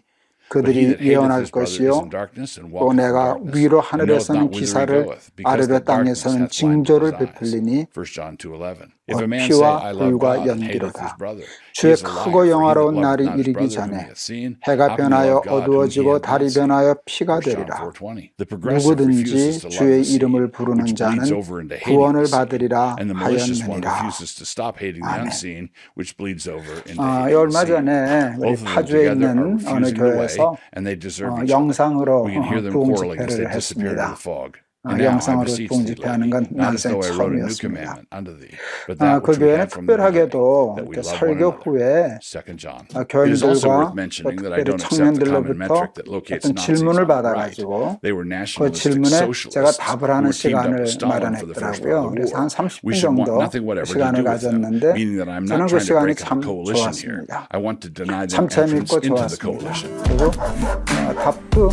But he 그들이 that hateth 예언할 his brother is 것이요 in darkness and 또 walketh in 내가 darkness, 위로 and knoweth 하늘에서는 not whither he 기사를 goeth, because 아래로 the darkness 땅에서는 hath blinded 징조를 his eyes. 베풀리니 1 John 2:11. If a man say, 피와 I love 불과 God and hateth his 연기로다. brother, he 주의 is a liar, 크고 for he that 영화로운 loveth 날이 not his 이르기 brother whom 전에 he hath seen, 해가 how can he 변하여 love God whom he 어두워지고 hath not 달이 seen? 변하여 피가 1 John 되리라. 4:20. The progressive refuses to 누구든지 love 주의 the seed, 이름을 부르는 which bleeds 자는 over into hating 구원을 the seed, 받으리라 and the malicious one 하였느니라. refuses to stop hating the 아멘. unseen, which bleeds over into hating the 얼마 seed. 전에 우리 Both of them 파주에 together are 있는 어느 refusing the way, 교회에서 and they deserve each other. 영상으로 We can hear them 부흥 quarreling as they 집회를 disappear into 했습니다. the fog. And now I 영상으로 beseech 부흥 thee, 집회하는 lady, 건 not as 난생 though I wrote a new 처음이었습니다. commandment unto thee, but that 그 which we 교회는 had from the beginning, 특별하게도 that we 이렇게 love one 설교 another. 후에 2 John. It is also 교인들과 worth 또 mentioning that I 특별히 don't accept the common 청년들로부터 metric that locates 어떤 Nazis 질문을 on the right. 받아가지고 They were 그 nationalistic 질문에 제가 socialists 답을 who 하는 were teamed up 시간을 with Stalin for the first part 마련했더라고요. of the 그래서 war. 한 30분 We should want 정도 nothing whatever to 시간을 do with them, 가졌는데 meaning that I'm 저는 not 그 trying to 시간이 break up 참 the coalition here. 좋았습니다. I want to deny them 참 entrance 재밌고 into the 좋았습니다. coalition. 그리고 답도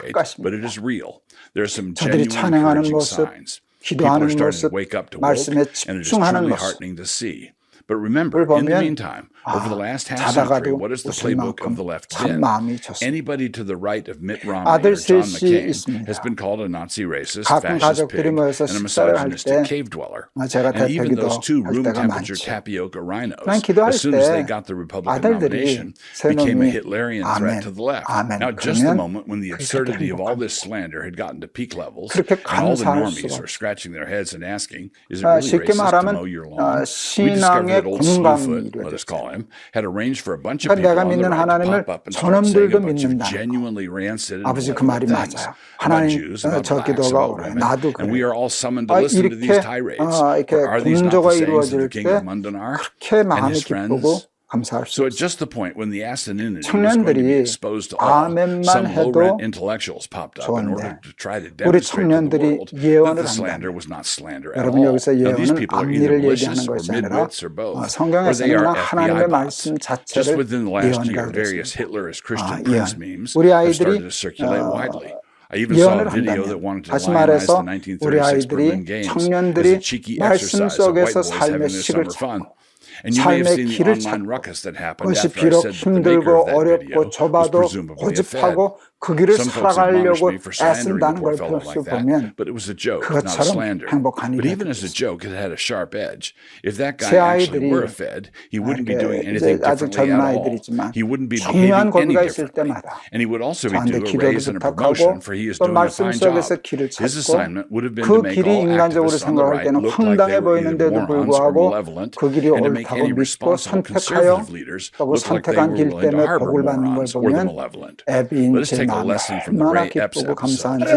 exaggerate, 같습니다. but it is real. There are some 저들이 genuine 찬양하는 encouraging 모습, signs. People are 기도하는 starting to 모습, wake up to woke, 말씀에 and it is 집중하는 truly 모습, heartening to see. But remember, in the 보면 meantime, over the last half century, 자다가도 what has the 웃을 playbook 만큼 of the left 참 been? 마음이 좋습니다. Anybody to the right of Mitt Romney 아들 or John 셋이 McCain 있습니다. has been called a Nazi racist, 가끔 fascist 가족들이 pig, 모여서 and a 식사를 할 misogynistic 때 cave dweller. 제가 And even 대표기도 those two 할 room 때가 temperature 많죠. tapioca rhinos, 그냥 기도할 as soon as they 때 got the Republican 아들들이 nomination, became a 새놈이 Hitlerian threat to the left. 아멘 Now, just the 그러면 moment when the 그렇게 absurdity of all this 행복합니다. slander had gotten to peak levels, 그렇게 and all the 감사할 normies 수가 were scratching their heads and asking, is it really 쉽게 racist to 말하면 mow your lawn? We discovered 신앙의 that old Slewfoot, 공감이 let us 이루어졌어요. call him, had arranged for a bunch of 그러니까 people 내가 on the 믿는 right to 하나님을 pop up and start saying a 저놈들도 bunch of 믿는다. genuinely rancid and 아버지 그 malevolent 말이 things 맞아요. about 하나님 Jews, about 저 blacks, 기도가 about 옳아요. women, 나도 and we 그래요. are all summoned to listen to these 이렇게 tirades. 이렇게 For are these not 공조가 the sayings of 이루어질 the king 때 of Mundanar 그렇게 and 마음이 his 기쁘고 friends? 감사할 수 So at 있어요. just the point when the asininity was going to be 청년들이 exposed to all, 아멘만 some 해도 low-rent intellectuals popped up in order 좋은데 to try to 우리 demonstrate to the 청년들이 world that 예언을 the slander 한다면 was not slander at 여러분 all. 여기서 Now these 예언은 people are either 앞니를 malicious 얘기하는 or 것이 아니라 midwits or both, or 성경에서는 they are 하나님의 FBI bots. 말씀 Just 자체를 within the last year, 예언이라고 various 그랬습니다. Hitlerist Christian 예언. Prince memes 우리 have 아이들이 started to circulate widely. I even saw a 예언을 video that 한다면 wanted to 다시 lionize 말해서 the 우리 1936 Berlin 아이들이 Games as a 청년들이 cheeky 말씀 exercise of white 속에서 boys having 삶의 their 식을 summer fun. 찾고 And you may have 삶의 seen the 길을 online 찾고 ruckus that happened 그것이 after I 비록 said that the maker 힘들고 of that video 어렵고 was 좁아도 presumably a fed. 고집하고 그 길을 Some folks admonished 살아가려고 me for slandering a 애쓴다는 poor 걸 fellow 볼 like 수 that, 보면 but it was a joke, not a 그것처럼 slander. 행복한 But 일이 even as a joke, it had a sharp edge. If that guy 제 actually 아이들이 were a fed, he wouldn't be doing 이제 anything 아직 differently 젊은 at all. 아이들이지만 He wouldn't be 중요한 behaving any 고비가 있을 differently. 때마다 And he would also be 저한테 due a 기도를 raise and a 부탁하고 promotion, for he is 또 doing a 말씀 fine job. 속에서 길을 His 찾고 assignment would have been to 그 make 길이 all 인간적으로 activists on the 생각할 right 때는 look like they 황당해 were either 보이는데도 morons or 불구하고 malevolent, 그 길이 and to make 옳다고 any 믿고 responsible 선택하여 conservative leaders 또 그 look like they 선택한 were 길 willing to 때문에 harbor 복을 받는 걸 morons or the 보면 malevolent. 애비인 Let us 제 take a 마음이 lesson from the 얼마나 Ray Epps 기쁘고 episode. 감사한지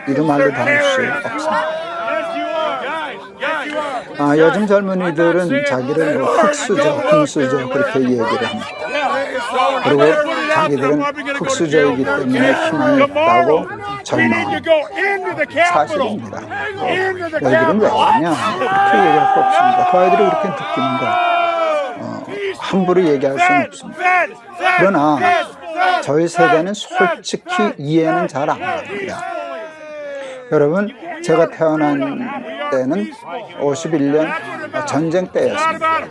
이루 말로 담을 수 없습니다. 요즘 젊은이들은 자기를 뭐 흑수저, 금수저 그렇게 얘기를 합니다. 그리고 자기들은 흑수저이기 때문에 희망이 없다고 절망합니다. 사실입니다. 너희들은 왜 그러냐? 그렇게 얘기할 거 없습니다. 그 아이들이 그렇게 느끼는 거 함부로 얘기할 수는 없습니다. 그러나 저희 세대는 솔직히 이해는 잘 안 합니다. 여러분, 제가 태어난 때는 51년 전쟁 때였습니다.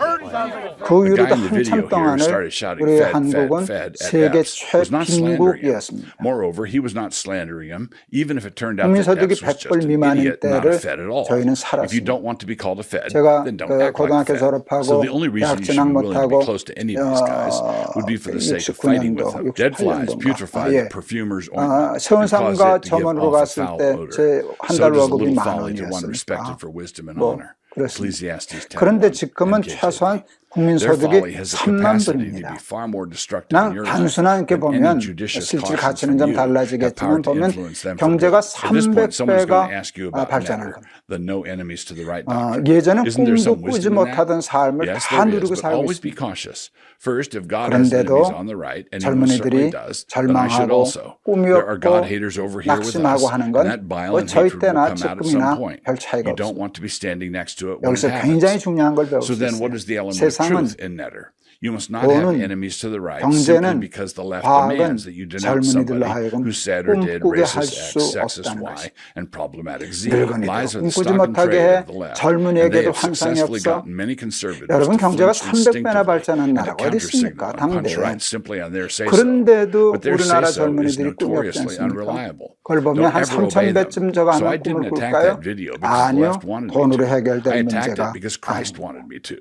그 이후로도 한참 동안을 우리 한국은 세계 최빈국이었습니다. Moreover, he was not slandering him, even if it turned out that 국민소득이 Epps was just 100불 an 미만인 idiot, not a 때를 fed at all. 저희는 If you 살았습니다. don't want to be called a fed, 제가 then don't act like a 고등학교 fed. 졸업하고 So the only reason 대학 you should 진학 be willing to be 못하고 close to any of these guys would be for the sake of fighting with them. Dead flies putrefy the perfumer's ointment and cause 세운상가 it to give 점원으로 off a 갔을 foul 때 odor. 제 한 So 달 does a 월급이 little 10,000 folly to one respected 원이었으니까 for wisdom and 뭐 honor. 그렇습니다. Ecclesiastes 10:1 그런데 지금은 NKJV. 최소한 Their 국민소득이 folly has a 3만 capacity to 불입니다. be far more destructive in 그냥 your life 단순한 게 than any 보면 judicious 실질 cautions 가치는 from 좀 you have 달라지겠지만 power to 보면 influence them for 경제가 good. At this point, someone's going to 300배가 ask you about 발전한 Netter, 겁니다. the no enemies to the right doctrine. 예전엔 Isn't there some 꿈도 꾸지 wisdom in that? 못하던 삶을 Yes, 다 there 누리고 is, but 살고 always be 있습니다. cautious. First, if God has 그런데도 enemies on the right, and he most certainly 젊은이들이 does, then I should 절망하고 also. 꿈이 There are God 없고 haters over here with us, 낙심하고 하는 and 건 that bile 뭐 and 저희 hatred will 때나 come out at some 지금이나 point. 별 차이가 You don't 없습니다. want to be standing next to it when it 여기서 happens. 굉장히 중요한 걸 배울 So 수 then what 있어요. is the element of 세상은 truth in Netter? You must not have 돈은 enemies to the right simply 경제는 because the left 과학은 demands that you denounce 젊은이들로 somebody 하여금 who said or did 꿈꾸게 할 racist 수 X, sexist 없다는 Y, 것이. and problematic Z. 늙은이도 Lies are the 꿈꾸지 stock and 못하게 trade 해 of the left, and they 젊은이에게도 have 환상이 successfully 없어. gotten many conservatives 여러분 to 경제가 flinch 300배나 instinctively 발전한 and to 나라가 어디 countersignal 있습니까? and punch 당대. right simply on their say-so. 그런데도 But their 우리나라 say-so is 젊은이들이 꿈이 없지 notoriously 않습니까? unreliable. 그걸 보면 Don't 한 ever obey them. 3,000배쯤 저가 So I 하는 didn't 꿈을 attack 꿀까요? that video because the 아니요. left wanted me 돈으로 to. 해결될 I attacked 문제가 it because Christ 아닙니다. wanted me to.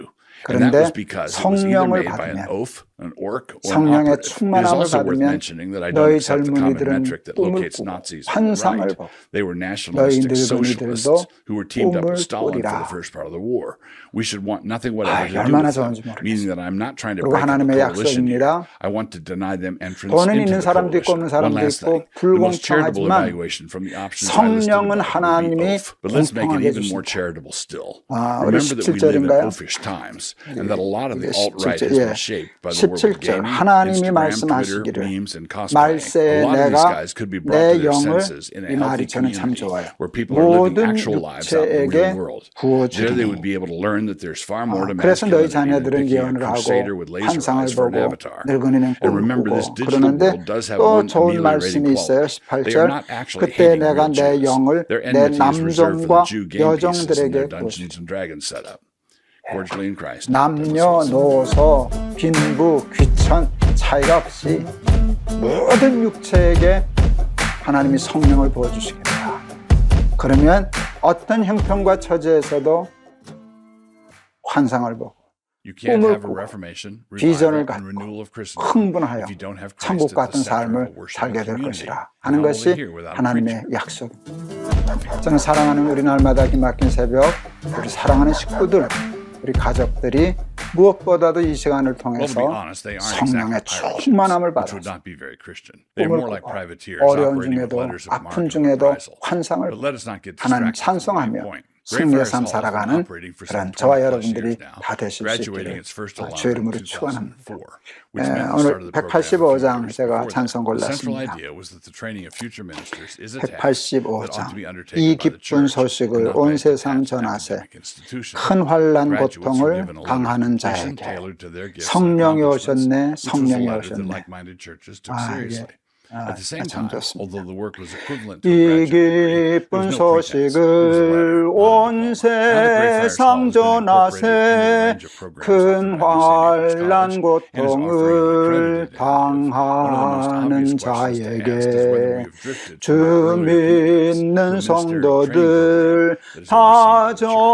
And that 그런데 was because it was either 성령을 made by an 받으면 oath, an orc, or an 성령의 operative. It is 충만함을 also worth 받으면 mentioning that I don't 너희 accept the common 젊은이들은 metric that 꿈을 locates 꾸고 Nazis on the 환상을 right. 보고 They were 너희 nationalistic socialists 늙은이들도 who were teamed up 꿈을 with Stalin for 꾸리라. the first part of the war. We should want nothing whatever to do 얼마나 with them, 좋은지 모르겠어요. meaning that I'm not trying to 그리고 break up a 하나님의 coalition here. 약속입니다. I want to deny them entrance 돈은 into 있는 the 사람도 있고 coalition. 없는 One 사람도 last 있고 thing. The most charitable 불공평하지만 evaluation from the options I listed 성령은 above would be 하나님이 oath. But let's make it 공평하게 even more 해주신다. charitable still. 우리 Remember that we live in 17절인가요? oafish times, and that a lot of the 이게 alt-right 17절, has been shaped by the world of 17절 gaming, 하나님이 Instagram, Twitter, 말씀하시기를 memes, and cosplay. 말세에 A lot of these 내가 guys could be brought to 내 their 영을 senses in a 이 말이 healthy 저는 참 community 좋아요. where people are living 모든 actual lives out in the 육체에게 real world. There they would 부어주리니 be able to learn that there's far more to 그래서 너희 masculinity than 자녀들은 picking a 예언을 하고 crusader with laser 환상을 eyes for an 보고 avatar. 늙은이는 And 꿈을 remember, this 꾸고 digital 그러는데 world does have 또 one 좋은 ameliorating 말씀이 있어요. quality. They are 18절 not actually 그때 hating 내가 real 내 Jews. 영을 Their 내 enmity is reserved for 남종과 the Jew game pieces in 여종들에게 their 부어주리니 Dungeons and Dragons setup. cordially in Christ. 남녀노소, 빈부, 귀천 차이가 없이 모든 육체에게 하나님이 성령을 부어주시겠다. 그러면 어떤 형편과 처지에서도 환상을 보고 You can't 꿈을 have a 꾸고 reformation, 비전을 revival, and 갖고 renewal of Christendom 흥분하여 if you don't have Christ 천국 at the 같은 center of 삶을 a worshiping 살게 될 community. 것이라 Not 하는 only 것이 here without a 하나님의 preacher. 약속입니다. 저는 사랑하는 우리 날마다 기막힌 새벽, 우리 사랑하는 식구들, 우리 가족들이 무엇보다도 이 시간을 Well, to 통해서 be honest, they aren't 성령의 exactly pirates, 충만함을 which would 받아서 not be very Christian. They are 꿈을 more like 꾸고 privateers 어려운 operating with 중에도 letters of marque 아픈 and 중에도 reprisal. 환상을 But let us not get 하나님 distracted from the main 찬송하며 point. 승리의 Greyfriars 삶 Hall has been 살아가는 operating for 그런 some 저와 20+ 여러분들이 years now, 다 되실 수 graduating 있기를 its first 주의 allotment in 이름으로 축원합니다. 2004, which meant the 오늘 start of the program a few 185장 years 제가 before that. 찬송 The central 골랐습니다. idea was that the training of future ministers is a task that ought 185장 to be undertaken 이 by the 기쁜 church and 소식을 not by 온 a 세상 detached 전하세 academic institution. 큰 환난 Graduates were 고통을 given a letter 당하는 of petition 자에게 tailored to their gifts and 성령이 accomplishments, 오셨네, which was a 성령이 letter that 오셨네. like-minded churches took 아, seriously. At the same 참 time, 좋습니다. although the work was equivalent to a 이 graduate degree, there 기쁜 was no pretense. It was a letter, 소식을 not a 온 diploma. Now the Greyfriars 세상 Hall has been incorporated into the 전하세 range of programs 큰 offered by St. 환난 Andrews College and is offering 고통을 an accredited 당하는 one of the most obvious questions to ask is whether we 자에게 have drifted 주 from our earlier 믿는 commitments to a ministerial training 성도들 program that is 다 overseen by the church. 전할 The answer is no.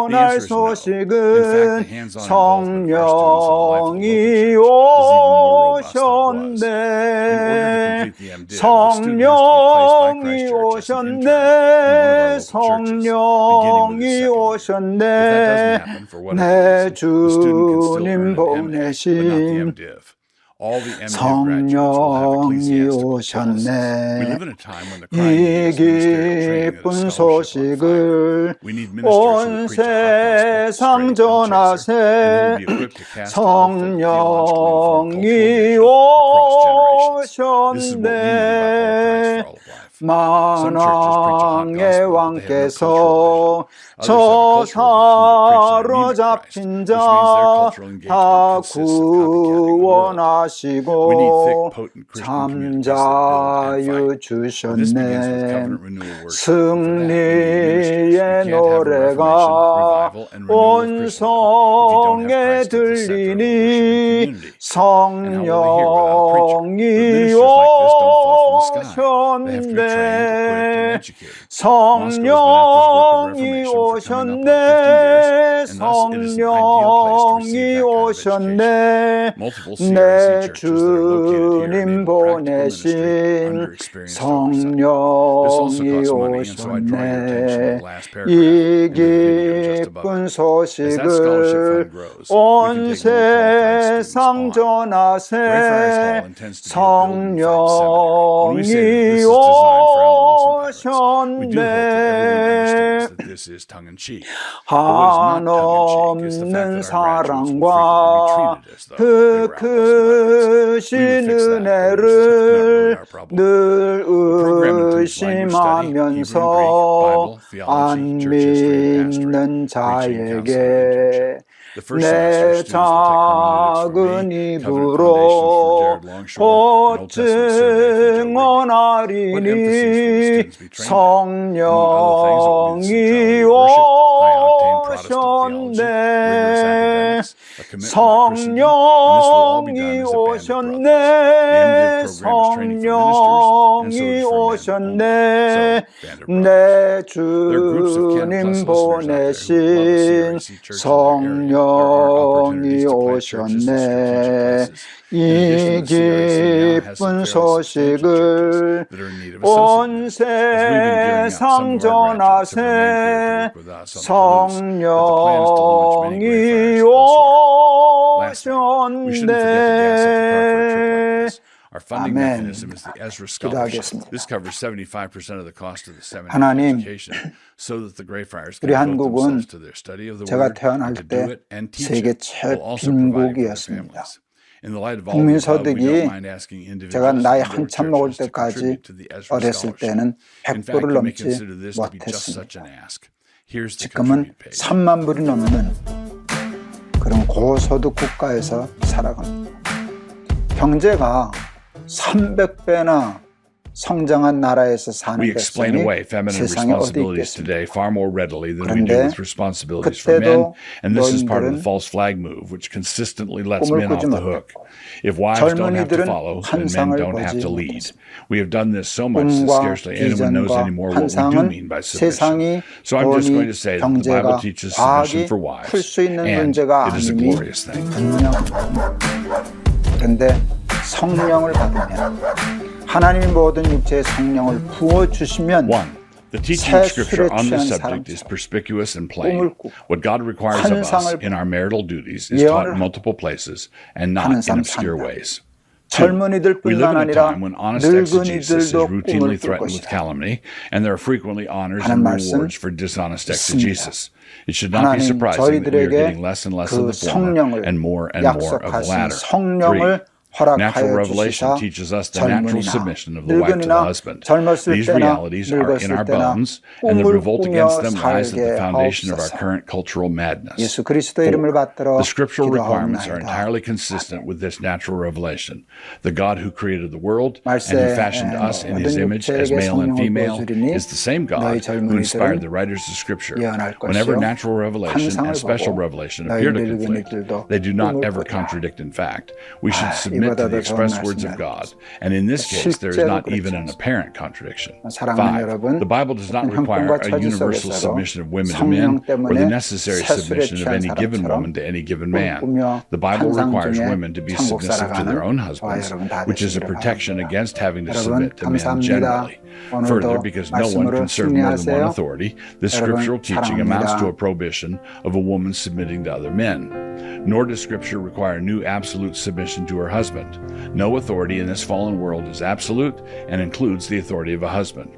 In fact, the 소식은 hands-on involvement of our students in the life of the 성령이 local church is even more robust than it was. In order to 오셨네 complete the MDiv, the student has to be placed by 성령이 Christ Church as an intern in one of 오셨네 our local churches, beginning 성령이 with his second year. If that 오셨네 doesn't happen for whatever 내 reason, the student can still 주님 earn an MA, but not the 보내신 MDiv. All the MDiv graduates will have 성령이 ecclesiastical policies. We 오셨네 live in a time when the crying 이 need is ministerial training and 기쁜 a scholarship on fire. 소식을 We need ministers who 온 will preach a hot 세상 gospel straight from the chaser, 전하세 and who will be equipped to cast out hopeful, theologically informed 성령이 cultural vision across generations. This is what we need about 오셨네 all Christ for all of life. Some churches preach a hot 만왕의 gospel, but they have no 왕께서 cultural vision. 저 Others have a cultural vision, but preach an 사로잡힌 anemic Christ, which means their 자 cultural engagement 다 consists of copycatting the world. We need thick, 구원하시고 potent Christian communities that build and 잠자유 fight. This begins with 주셨네 covenant renewal worship. And for that, we need 승리의 ministers. You can't have a 노래가 reformation, revival, and renewal of 온 Christendom if you don't 성에 have Christ at the center of a worshiping 들리니 community. And how will they hear without a preacher? 성령이 But ministers like this don't fall from the sky. They have to be trained, equipped, and 오셨네 educated. Moscow has been at this work of 성령이 reformation for coming up on 50 오셨네 years, and thus it is an ideal place to 성령이 receive that kind of education. 오셨네 Multiple 내 CRC churches that are located here 주님 enable practical ministry 보내신 under experienced oversight. This also 성령이 costs money, and so I draw your attention to 오셨네 the last 이 paragraph in the video just 기쁜 above. As that scholarship 소식을 fund grows, we 온 can take more qualified students 세상 on. Greyfriars 전하세 Hall intends to be a build and fight seminary. When we say that 성령이 this is designed for outlaws and pirates, we do hope that everyone 오셨네 understands that this is tongue-in-cheek. But what is not tongue-in-cheek is the fact 한없는 that our graduates will 사랑과 frequently be treated as though 그 they were outlaws and pirates. 크신 We would fix that, but it is not really 은혜를 our problem. 늘 The program includes language study, Hebrew and Greek, Bible, 의심하면서 theology, 안 church history, and 믿는 pastoring, preaching, counseling, and 자에게 internship. The first semester, 내 students will take hermeneutics 작은 from me, covenant 입으로 foundations from Jared Longshore, an Old Testament survey from Joe Rigby. What emphases will the 증언하리니 students be trained in? Among other things, it will 성령이 be centrality worship, high-octane Protestant theology, rigorous 오셨네 academics, a commitment to Christendom, and this will all be 성령이 done as a band of brothers. The 오셨네 MDiv program is training for 성령이 ministers, and so is for men 오셨네 only. So, band of brothers. 내 There are groups of 주님 Canon Plus listeners out there who love 보내신 the CRC church in their area. There are 성령이 opportunities to plant churches in 오셨네 strategic places. 이 In addition, the CRC now has 기쁜 some fairly substantial churches 소식을 that are in need of 온 associate members. As we've been gearing up, some 세상 of our graduates have remained here 전하세 to work with us on Toulouse, but the plans to launch 성령이 many Greyfriars elsewhere. Lastly, we shouldn't forget the gas at the car for a trip like 오셨네 this. Our funding 아멘. mechanism is the Ezra Scholarship. 기도하겠습니다. This covers 75% of the cost of the seminary 하나님, education, so that the Greyfriars 우리 can devote 한국은 themselves to their study of the 제가 Word, 태어날 and to 때 do it and teach 세계 it, while also providing for their 최빈국이었습니다. families. In the light of all of the above, we 국민소득이 don't mind asking individuals 제가 나이 and their 한참 먹을 churches to 때까지 contribute to the Ezra 어렸을 Scholarship. 때는 In fact, 100불을 you may 넘지 consider this to be just such an 못했습니다. ask. Here's the 지금은 contribute page. 3만 불이 넘는 그런 고소득 국가에서 살아갑니다. 경제가 300배나 성장한 나라에서 사는 We explain 백성이 away feminine 세상에 어디 responsibilities 있겠습니까? today far more readily than we do 그런데 with responsibilities for men, 그때도 and this is part of the 노인들은 false flag move, which consistently lets 꿈을 men off 꾸지 the hook. If wives don't have to 젊은이들은 follow, then men 환상을 don't have 보지 to lead. 못하죠. We have done this so much that 꿈과 scarcely anyone knows 비전과 anymore what we do 환상은 mean by submission. 세상이 So I'm just going 돈이 to say that the Bible 경제가 teaches submission 과학이 for wives, 풀 수 있는 and 문제가 it is a 아님이 glorious thing. 분명합니다. 그런데 성령을 받으면 하나님이 모든 육체에 성령을 부어주시면 One, the teaching of Scripture on this subject is perspicuous and plain. What God requires of us in our marital duties is taught in multiple places and not in obscure ways. We 젊은이들뿐만 live in a 아니라 time when honest exegesis is 늙은이들도 routinely 꿈을 꿀 threatened with 것이다. calumny, and there are frequently honors 하는 and 말씀 rewards for dishonest exegesis. It should not be 하나님 surprising that we are 저희들에게 getting less and less of 그 the former 성령을 and more of the 약속하신 latter. 성령을 Three, 허락하여 natural revelation 주시사 teaches us the natural 젊은이나 submission of the wife to the 늙은이나 husband. 젊었을 These 때나 realities are in 늙었을 our 때나 bones, and the 꿈을 revolt 꾸며 against them lies at the 살게 foundation of our 하옵소서. current cultural madness. 예수 그리스도의 이름을 받들어 The scriptural requirements are 기도하옵나이다. entirely consistent with this natural revelation. The God who created the world and 말세 who fashioned us in his 모든 image as 육체에게 male and 성령을 female 부어주리니 is the same God 너희 who inspired 젊은이들은 the writers of Scripture. 예언할 Whenever 것이요 natural revelation 환상을 and special 보고 revelation 너희 appear to conflict, 늙은이들도 they do not 꿈을 ever 꾸리라. contradict in fact. We should submit to 이보다 더 the express 좋은 words of 말씀은 God. And in this case, there is 실제로 not 그렇지 even an 않습니다. apparent contradiction. 사랑하는 5. 여러분, The Bible does not require 형편과 a 처지 universal 속에서도 submission of women to 성령 men or the 때문에 necessary 세술에 submission of 취한 any given 사람처럼 woman to any given man. 꿈꾸며 The Bible 환상 requires 중에 women to be 천국 submissive to their own 살아가는 husbands, 저와 여러분 다 which is a 되시기를 protection 바랍니다. against having to 여러분, submit to men 감사합니다. generally. Further, 오늘도 because no one 말씀으로 can serve more than one 승리하세요. authority, this 여러분, scriptural teaching amounts to a 사랑합니다. prohibition of a woman submitting to other men. Nor does Scripture require new absolute submission to her husband. No authority in this fallen world is absolute and includes the authority of a husband.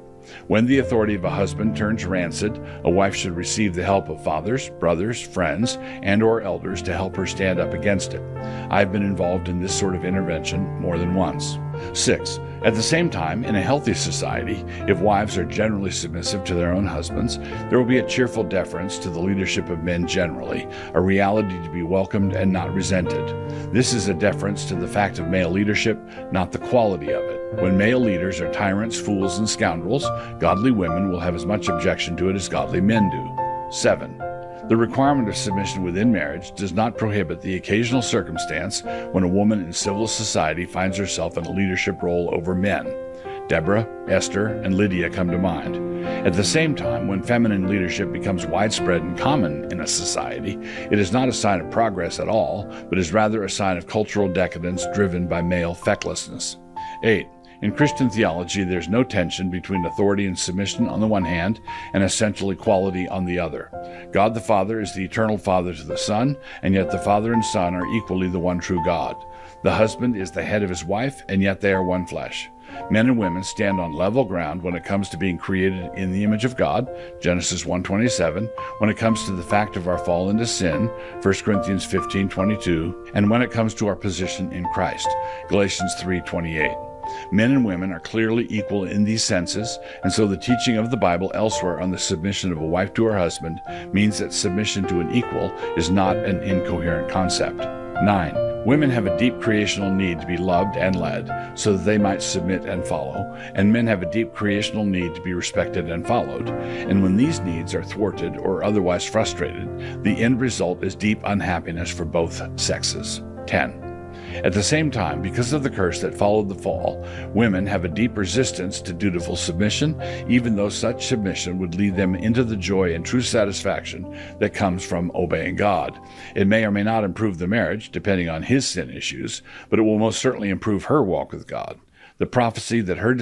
When the authority of a husband turns rancid, a wife should receive the help of fathers, brothers, friends, and or elders to help her stand up against it. I've been involved in this sort of intervention more than once. 6. At the same time, in a healthy society, if wives are generally submissive to their own husbands, there will be a cheerful deference to the leadership of men generally, a reality to be welcomed and not resented. This is a deference to the fact of male leadership, not the quality of it. When male leaders are tyrants, fools, and scoundrels, godly women will have as much objection to it as godly men do. 7. The requirement of submission within marriage does not prohibit the occasional circumstance when a woman in civil society finds herself in a leadership role over men. Deborah, Esther, and Lydia come to mind. At the same time, when feminine leadership becomes widespread and common in a society, it is not a sign of progress at all, but is rather a sign of cultural decadence driven by male fecklessness. 8. In Christian theology, there's no tension between authority and submission on the one hand and essential equality on the other. God the Father is the eternal Father to the Son, and yet the Father and Son are equally the one true God. The husband is the head of his wife, and yet they are one flesh. Men and women stand on level ground when it comes to being created in the image of God, Genesis 1:27, when it comes to the fact of our fall into sin, 1 Corinthians 15:22, and when it comes to our position in Christ, Galatians 3:28. Men and women are clearly equal in these senses, and so the teaching of the Bible elsewhere on the submission of a wife to her husband means that submission to an equal is not an incoherent concept. 9. Women have a deep creational need to be loved and led so that they might submit and follow, and men have a deep creational need to be respected and followed. And when these needs are thwarted or otherwise frustrated, the end result is deep unhappiness for both sexes. 10. At the same time, because of the curse that followed the fall, women have a deep resistance to dutiful submission, even though such submission would lead them into the joy and true satisfaction that comes from obeying God. It may or may not improve the marriage, depending on his sin issues, but it will most certainly improve her walk with God. The prophecy that her